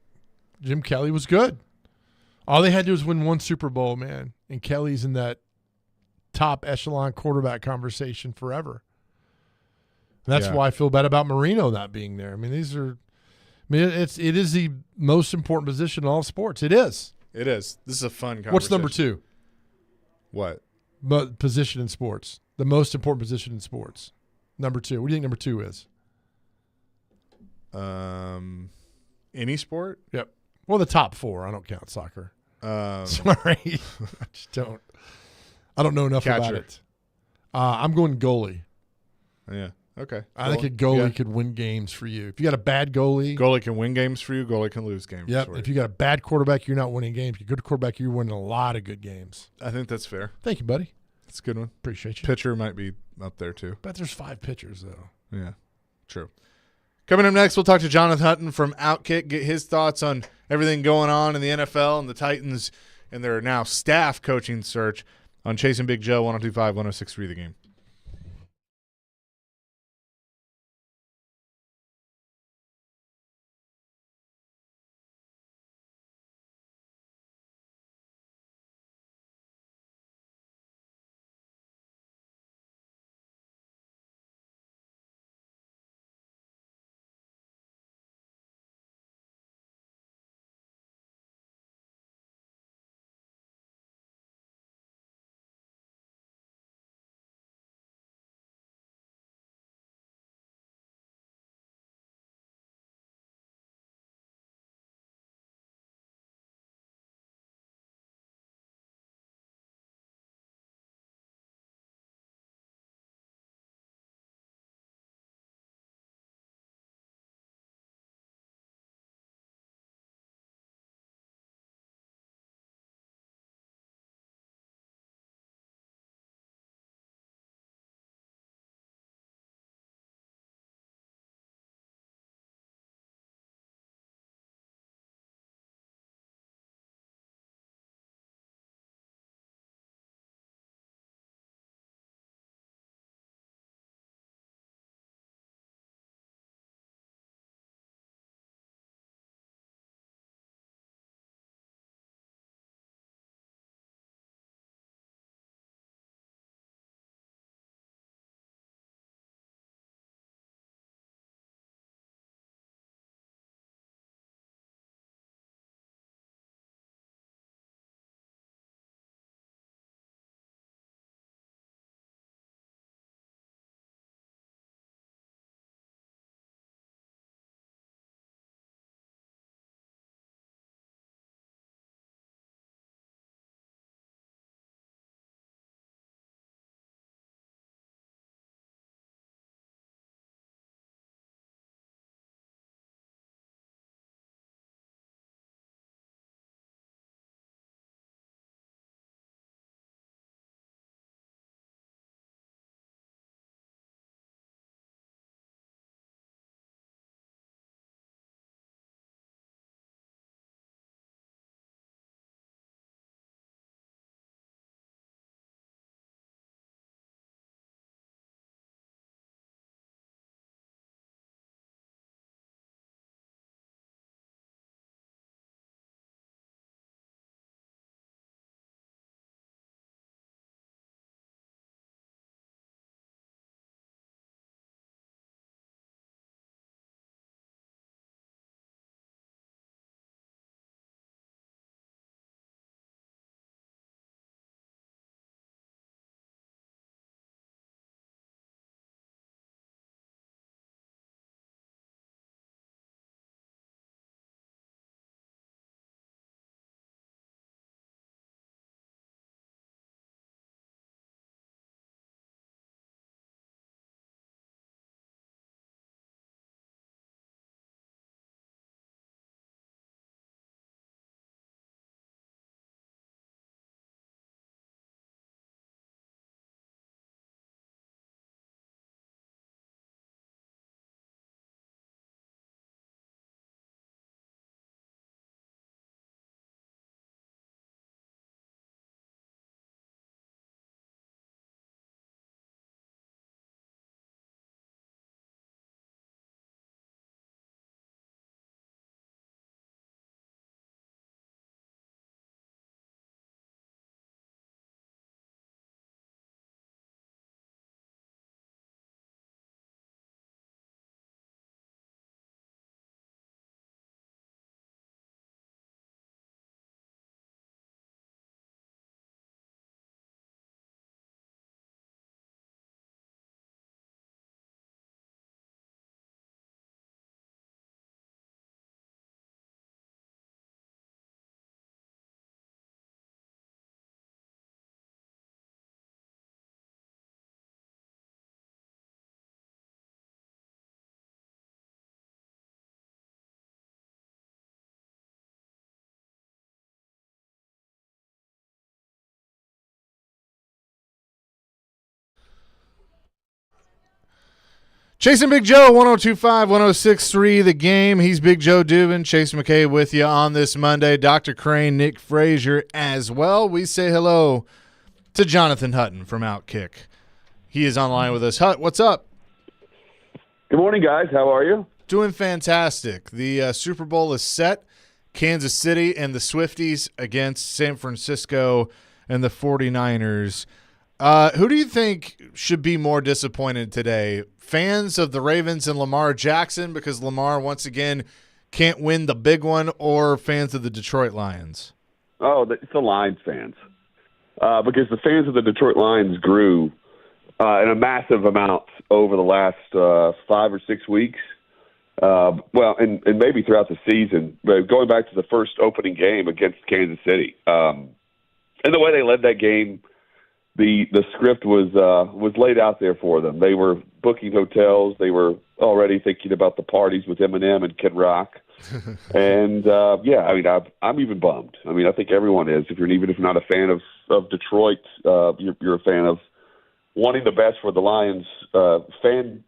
S2: Jim Kelly was good. All they had to do was win 1 Super Bowl, man, and Kelly's in that top echelon quarterback conversation forever. And that's why I feel bad about Marino not being there. It is the most important position in all sports. It is.
S1: It is. This is a fun conversation.
S2: What's number 2?
S1: What?
S2: Position in sports. The most important position in sports. Number 2. What do you think number 2 is?
S1: Any sport?
S2: Yep. Well, the top 4. I don't count soccer. Sorry. I just don't. I don't know enough about it. I'm going goalie.
S1: Yeah. Okay.
S2: I think a goalie could win games for you. If you got a bad goalie
S1: can win games for you. Goalie can lose games.
S2: Yep.
S1: For
S2: If
S1: you
S2: you got a bad quarterback, you're not winning games. You're a good quarterback, you're winning a lot of good games.
S1: I think that's fair.
S2: Thank you, buddy.
S1: That's a good one.
S2: Appreciate you.
S1: Pitcher might be up there too.
S2: But there's 5 pitchers though.
S1: Yeah. True. Coming up next, we'll talk to Jonathan Hutton from Outkick, get his thoughts on everything going on in the NFL and the Titans and their now staff coaching search on Chasing Big Joe, 102.5, 106.3 The Game. Chasing Big Joe, 102.5, 106.3 The Game. He's Big Joe Dubin. Chase McKay with you on this Monday. Dr. Crane, Nick Frazier as well. We say hello to Jonathan Hutton from Outkick. He is online with us. Hut, what's up?
S5: Good morning, guys. How are you?
S1: Doing fantastic. The Super Bowl is set. Kansas City and the Swifties against San Francisco and the 49ers. Who do you think should be more disappointed today? Fans of the Ravens and Lamar Jackson because Lamar once again can't win the big one, or fans of the Detroit Lions?
S5: Oh, it's the Lions fans. Because the fans of the Detroit Lions grew in a massive amount over the last 5 or 6 weeks. And maybe throughout the season, but going back to the first opening game against Kansas City. And the way they led that game, the script was laid out there for them. They were booking hotels. They were already thinking about the parties with Eminem and Kid Rock. And, I'm even bummed. I mean, I think everyone is. Even if you're not a fan of Detroit, you're a fan of wanting the best for the Lions fan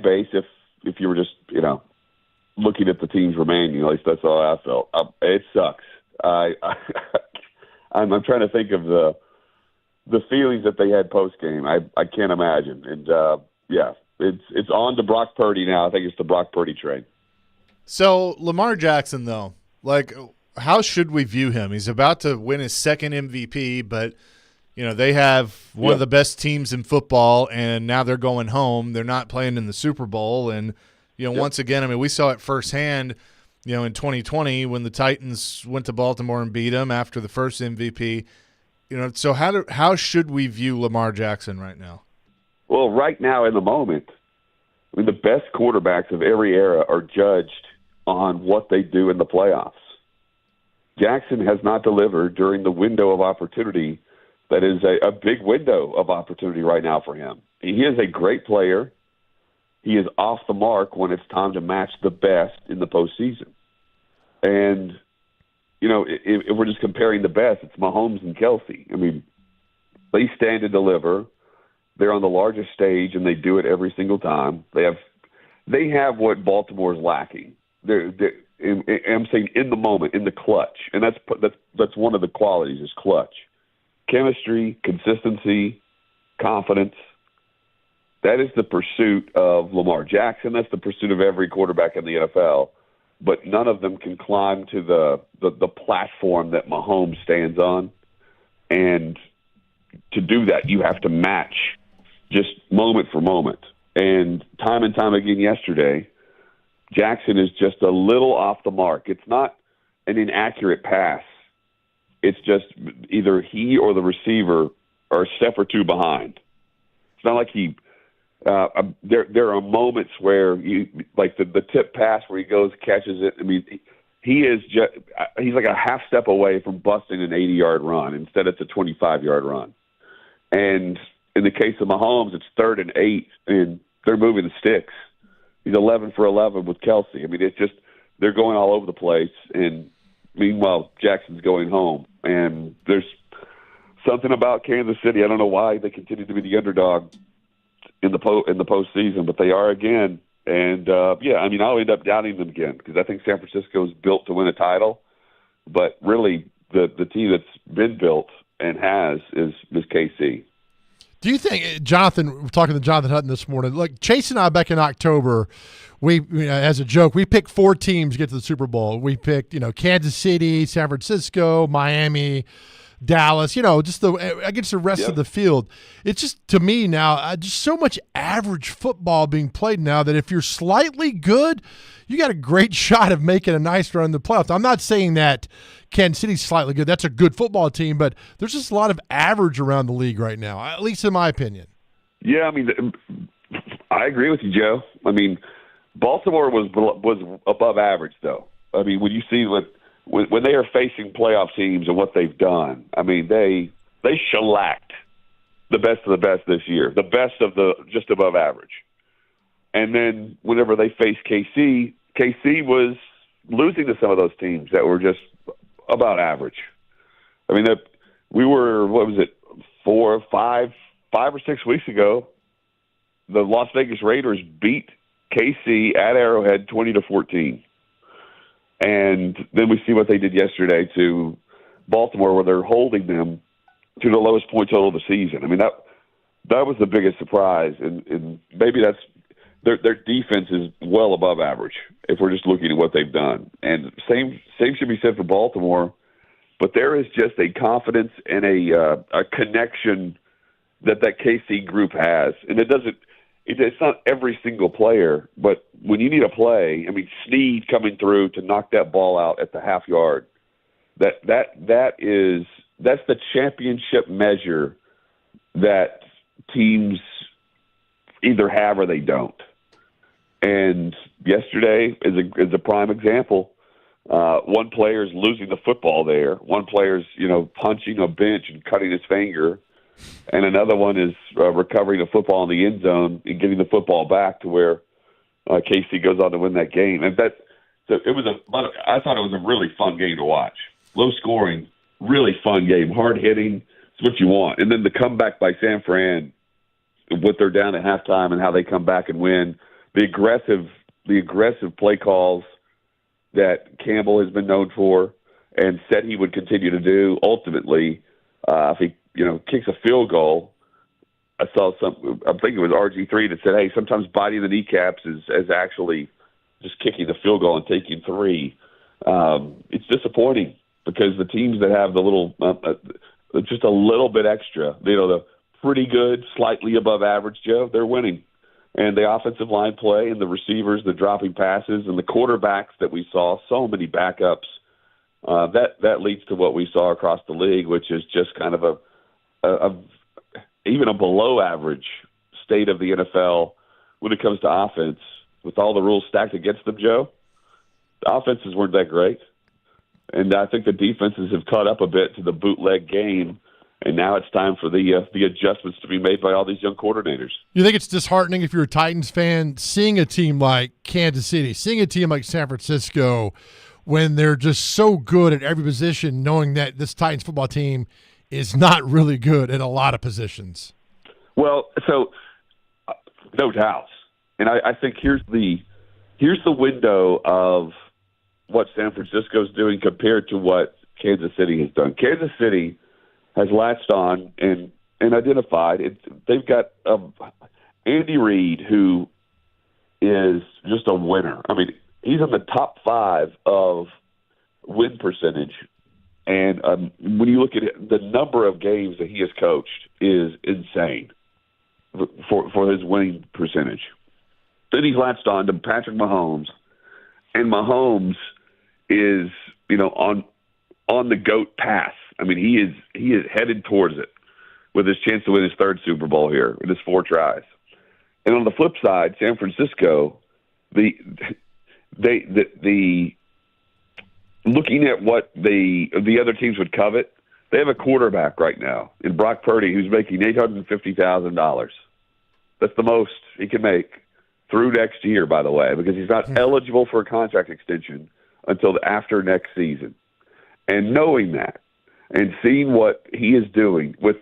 S5: base if you were just, looking at the teams remaining. At least that's how I felt. It sucks. I'm trying to think of the feelings that they had post game. I can't imagine. And it's on to Brock Purdy now. I think it's the Brock Purdy train.
S1: So Lamar Jackson, though, how should we view him? He's about to win his second MVP, but they have one of the best teams in football, and now they're going home. They're not playing in the Super Bowl, and once again, I mean, we saw it firsthand. In 2020 when the Titans went to Baltimore and beat them after the first MVP. So how should we view Lamar Jackson right now?
S5: Well, right now in the moment, I mean, the best quarterbacks of every era are judged on what they do in the playoffs. Jackson has not delivered during the window of opportunity that is a big window of opportunity right now for him. He is a great player. He is off the mark when it's time to match the best in the postseason. And, if we're just comparing the best, it's Mahomes and Kelsey. I mean, they stand to deliver. They're on the largest stage, and they do it every single time. They have what Baltimore's lacking. I'm saying in the moment, in the clutch, and that's one of the qualities is clutch, chemistry, consistency, confidence. That is the pursuit of Lamar Jackson. That's the pursuit of every quarterback in the NFL. But none of them can climb to the platform that Mahomes stands on. And to do that, you have to match just moment for moment. And time again yesterday, Jackson is just a little off the mark. It's not an inaccurate pass. It's just either he or the receiver are a step or two behind. It's not like there are moments where like the tip pass where he goes, catches it. I mean, he's like a half step away from busting an 80-yard run. Instead, it's a 25-yard run. And in the case of Mahomes, it's 3rd and 8, and they're moving the sticks. He's 11 for 11 with Kelsey. I mean, it's just they're going all over the place. And meanwhile, Jackson's going home. And there's something about Kansas City. I don't know why they continue to be the underdog in the postseason, but they are again. And I'll end up doubting them again because I think San Francisco is built to win a title. But really, the team that's been built and has is KC.
S2: Do you think, Jonathan, we're talking to Jonathan Hutton this morning, look, Chase and I back in October, we as a joke, we picked 4 teams to get to the Super Bowl. We picked, Kansas City, San Francisco, Miami, Dallas, just against the rest of the field. It's just, to me now, just so much average football being played now that if you're slightly good, you got a great shot of making a nice run in the playoffs. I'm not saying that Kansas City's slightly good. That's a good football team, but there's just a lot of average around the league right now, at least in my opinion.
S5: Yeah, I mean, I agree with you, Joe. I mean, Baltimore was above average, though. I mean, when you see when they are facing playoff teams and what they've done, I mean, they shellacked the best of the best this year, the best of the just above average. And then whenever they faced KC was losing to some of those teams that were just about average. I mean, we were, 5 or 6 weeks ago, the Las Vegas Raiders beat KC at Arrowhead 20-14. And then we see what they did yesterday to Baltimore, where they're holding them to the lowest point total of the season. I mean, that was the biggest surprise, and maybe that's their defense is well above average if we're just looking at what they've done. And same should be said for Baltimore, but there is just a confidence and a connection that KC group has, and it's not every single player, but when you need a play, I mean, Snead coming through to knock that ball out at the half yard, that's the championship measure that teams either have or they don't. And yesterday is a prime example. One player's losing the football there. One player's punching a bench and cutting his finger, and another one is recovering the football in the end zone and getting the football back to where KC goes on to win that game. And I thought it was a really fun game to watch. Low scoring, really fun game, hard hitting. It's what you want. And then the comeback by San Fran, what they're down at halftime and how they come back and win. The aggressive play calls that Campbell has been known for and said he would continue to do. Ultimately, if he kicks a field goal, I'm thinking it was RG3 that said, hey, sometimes biting the kneecaps is actually just kicking the field goal and taking three. It's disappointing because the teams that have the little just a little bit extra, the pretty good, slightly above average, Joe, they're winning. And the offensive line play and the receivers, the dropping passes, and the quarterbacks that we saw, so many backups, that leads to what we saw across the league, which is just kind of even a below average state of the NFL when it comes to offense. With all the rules stacked against them, Joe, the offenses weren't that great. And I think the defenses have caught up a bit to the bootleg game. And now it's time for the adjustments to be made by all these young coordinators.
S2: You think it's disheartening if you're a Titans fan seeing a team like Kansas City, seeing a team like San Francisco, when they're just so good at every position, knowing that this Titans football team is not really good at a lot of positions?
S5: Well, so no doubt. And I think here's the window of what San Francisco's doing compared to what Kansas City has done. Kansas City has latched on and identified it. They've got Andy Reid, who is just a winner. I mean, he's in the top 5 of win percentage. And when you look at it, the number of games that he has coached is insane for his winning percentage. Then he's latched on to Patrick Mahomes, and Mahomes is on the GOAT path. I mean, he is headed towards it with his chance to win his 3rd Super Bowl here in his 4 tries. And on the flip side, San Francisco, the looking at what the other teams would covet, they have a quarterback right now in Brock Purdy who's making $850,000. That's the most he can make through next year, by the way, because he's not eligible for a contract extension until after next season. And knowing that, and seeing what he is doing with,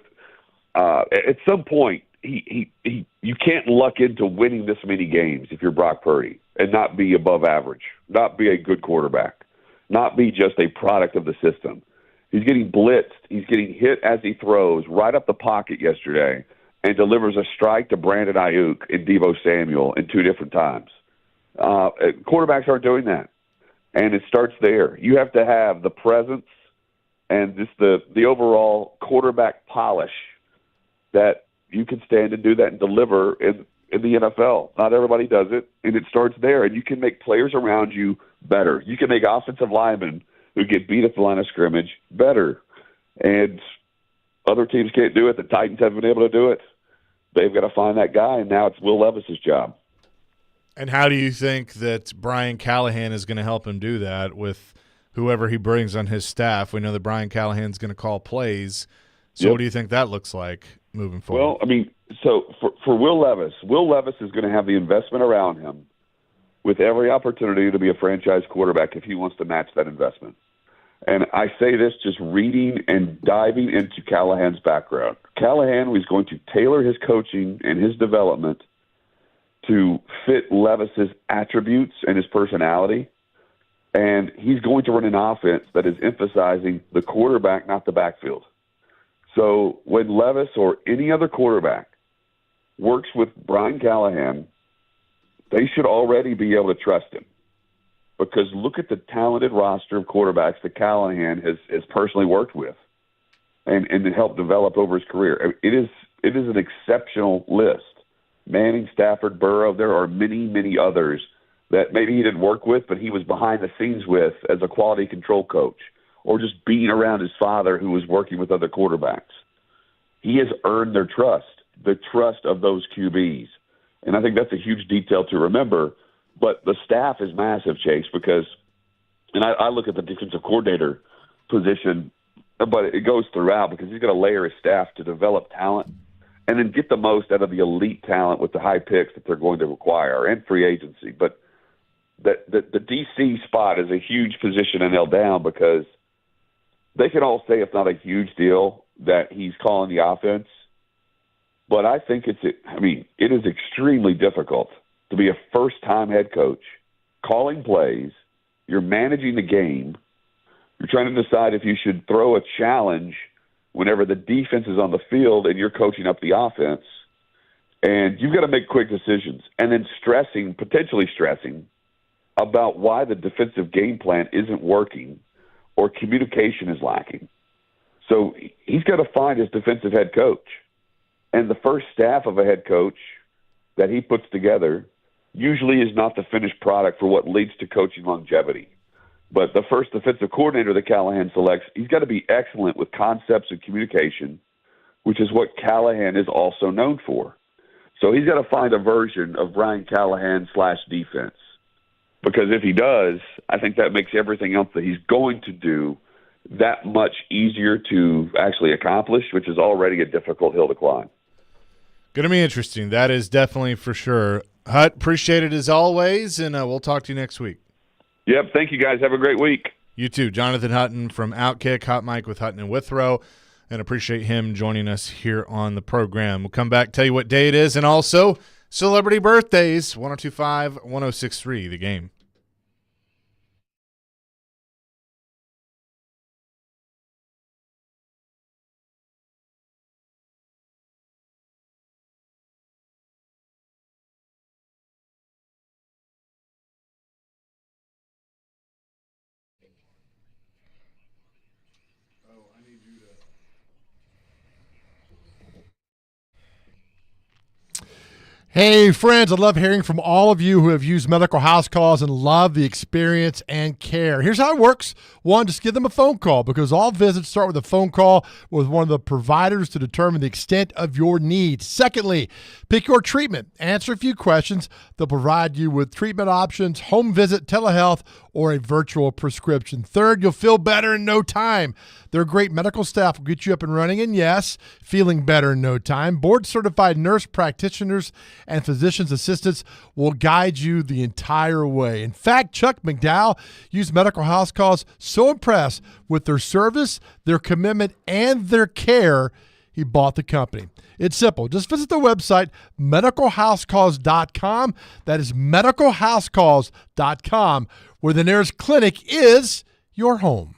S5: at some point, you can't luck into winning this many games if you're Brock Purdy and not be above average, not be a good quarterback, not be just a product of the system. He's getting blitzed. He's getting hit as he throws right up the pocket yesterday and delivers a strike to Brandon Ayuk and Deebo Samuel in 2 different times. Quarterbacks aren't doing that, and it starts there. You have to have the presence and just the overall quarterback polish that you can stand and do that and deliver in the NFL. Not everybody does it, and it starts there. And you can make players around you better. You can make offensive linemen who get beat at the line of scrimmage better. And other teams can't do it. The Titans haven't been able to do it. They've got to find that guy, and now it's Will Levis's job.
S1: And how do you think that Brian Callahan is going to help him do that with whoever he brings on his staff? We know that Brian Callahan's going to call plays. So What do you think that looks like moving forward?
S5: Well, I mean, so for Will Levis is going to have the investment around him with every opportunity to be a franchise quarterback if he wants to match that investment. And I say this just reading and diving into Callahan's background. Callahan was going to tailor his coaching and his development to fit Levis's attributes and his personality. And he's going to run an offense that is emphasizing the quarterback, not the backfield. So when Levis or any other quarterback works with Brian Callahan, they should already be able to trust him. Because look at the talented roster of quarterbacks that Callahan has personally worked with and helped develop over his career. It is an exceptional list. Manning, Stafford, Burrow, there are many, many others that maybe he didn't work with, but he was behind the scenes with as a quality control coach, or just being around his father who was working with other quarterbacks. He has earned their trust, the trust of those QBs. And I think that's a huge detail to remember. But the staff is massive, Chase, because, and I look at the defensive coordinator position, but it goes throughout because he's got to layer his staff to develop talent and then get the most out of the elite talent with the high picks that they're going to require and free agency. But the DC spot is a huge position to nail down because they can all say it's not a huge deal that he's calling the offense. But I think it is extremely difficult to be a first-time head coach, calling plays, you're managing the game, you're trying to decide if you should throw a challenge whenever the defense is on the field and you're coaching up the offense, and you've got to make quick decisions, and then potentially stressing about why the defensive game plan isn't working or communication is lacking. So he's got to find his defensive head coach. And the first staff of a head coach that he puts together usually is not the finished product for what leads to coaching longevity. But the first defensive coordinator that Callahan selects, he's got to be excellent with concepts and communication, which is what Callahan is also known for. So he's got to find a version of Brian Callahan / defense. Because if he does, I think that makes everything else that he's going to do that much easier to actually accomplish, which is already a difficult hill to climb.
S1: Going to be interesting. That is definitely for sure. Hut, appreciate it as always, and we'll talk to you next week.
S5: Yep, thank you guys. Have a great week.
S1: You too. Jonathan Hutton from Outkick, Hot Mike with Hutton and Withrow, and appreciate him joining us here on the program. We'll come back, tell you what day it is, and also celebrity birthdays, 102.5, 106.3, The Game.
S2: Hey, friends, I love hearing from all of you who have used Medical House Calls and love the experience and care. Here's how it works. One, just give them a phone call because all visits start with a phone call with one of the providers to determine the extent of your needs. Secondly, pick your treatment. Answer a few questions. They'll provide you with treatment options, home visit, telehealth, or a virtual prescription. Third, you'll feel better in no time. Their great medical staff will get you up and running, and yes, feeling better in no time. Board-certified nurse practitioners and physician's assistants will guide you the entire way. In fact, Chuck McDowell used Medical House Calls, so impressed with their service, their commitment, and their care, he bought the company. It's simple. Just visit the website, medicalhousecalls.com. That is medicalhousecalls.com, where the nearest clinic is your home.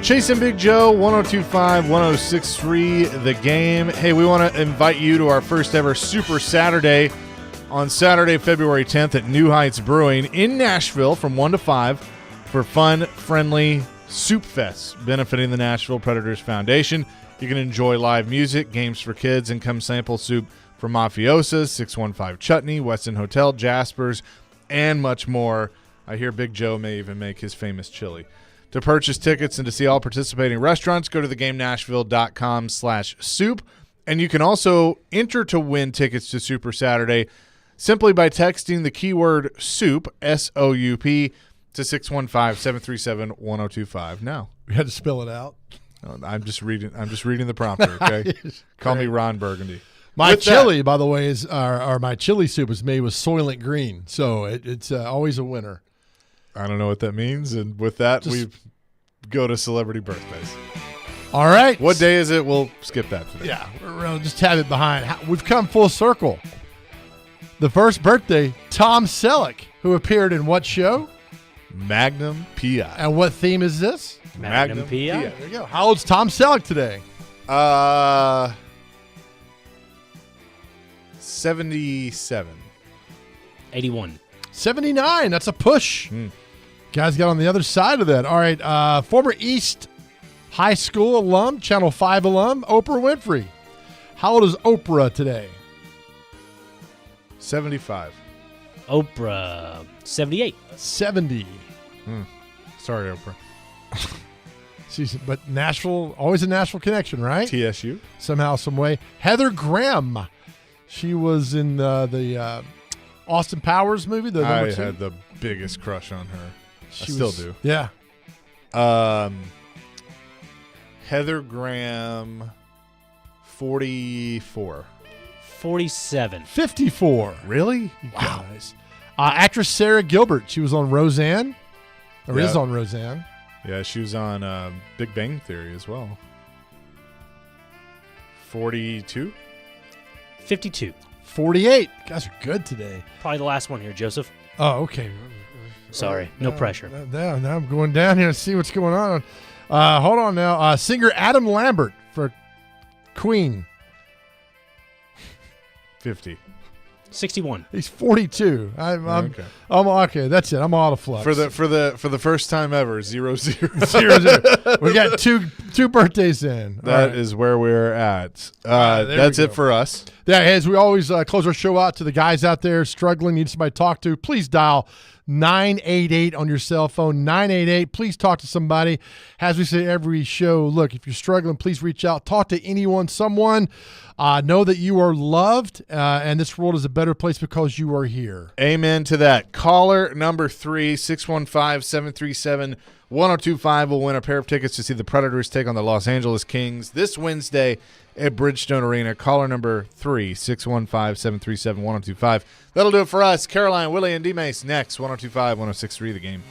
S1: Chase and Big Joe, 102.5, 106.3, The Game. Hey, we want to invite you to our first ever Super Saturday on Saturday, February 10th at New Heights Brewing in Nashville from 1 to 5 for fun, friendly Soup Fest benefiting the Nashville Predators Foundation. You can enjoy live music, games for kids, and come sample soup from Mafiosa's, 615 Chutney, Westin Hotel, Jasper's, and much more. I hear Big Joe may even make his famous chili. To purchase tickets and to see all participating restaurants, go to theGameNashville.com/soup. And you can also enter to win tickets to Super Saturday simply by texting the keyword soup, S-O-U-P, to 615-737-1025 now.
S2: We had to spell it out.
S1: I'm just reading the prompter, okay? Call me Ron Burgundy.
S2: My
S1: With
S2: chili,
S1: that-
S2: by the way, or my chili soup is made with Soylent Green, so it's always a winner.
S1: I don't know what that means. And with that, we go to celebrity birthdays.
S2: All right.
S1: What day is it? We'll skip that today.
S2: Yeah, we'll just have it behind. We've come full circle. The first birthday, Tom Selleck, who appeared in what show?
S1: Magnum P.I.
S2: And what theme is this?
S3: Magnum P.I.
S2: There you go. How old's Tom Selleck today?
S1: 77.
S3: 81.
S2: 79. That's a push. Guys got on the other side of that. All right. Former East High School alum, Channel 5 alum, Oprah Winfrey. How old is Oprah today?
S1: 75.
S3: Oprah, 78.
S2: 70.
S1: Sorry, Oprah.
S2: But Nashville, always a Nashville connection, right?
S1: TSU.
S2: Somehow, some way. Heather Graham. She was in the Austin Powers movie. The
S1: I
S2: number 2.
S1: had the biggest crush on her.
S2: She
S1: I still
S2: was-
S1: do.
S2: Yeah.
S1: Heather Graham, 44.
S3: 47.
S2: 54.
S1: Really?
S2: Wow. Guys. Actress Sarah Gilbert. She was on Roseanne. Or
S1: Yeah.
S2: is on Roseanne.
S1: Yeah, she was on Big Bang Theory as well. 42?
S3: 52.
S2: 48. Guys are good today.
S3: Probably the last one here, Joseph.
S2: Oh, okay.
S3: Sorry. No pressure.
S2: Now I'm going down here and see what's going on. Hold on now. Singer Adam Lambert for Queen.
S1: 50.
S3: 61.
S2: He's 42.
S1: Okay.
S2: I'm okay. That's it. I'm out of flux.
S1: For the first time ever, 0-0.
S2: 0-0. We got two birthdays in.
S1: That is where we're at.
S2: there we
S1: That's
S2: go.
S1: it for us.
S2: Yeah, as we always close our show out to the guys out there struggling, need somebody to talk to, please dial 988 on your cell phone, 988. Please talk to somebody. As we say every show, look, if you're struggling, please reach out. Talk to anyone, someone. Know that you are loved, and this world is a better place because you are here.
S1: Amen to that. Caller number 3, 615-737-1025 will win a pair of tickets to see the Predators take on the Los Angeles Kings this Wednesday at Bridgestone Arena. Caller number 3, 615-737-1025. That'll do it for us. Caroline, Willie, and D-Mace next. 102.5, 106.3 The Game.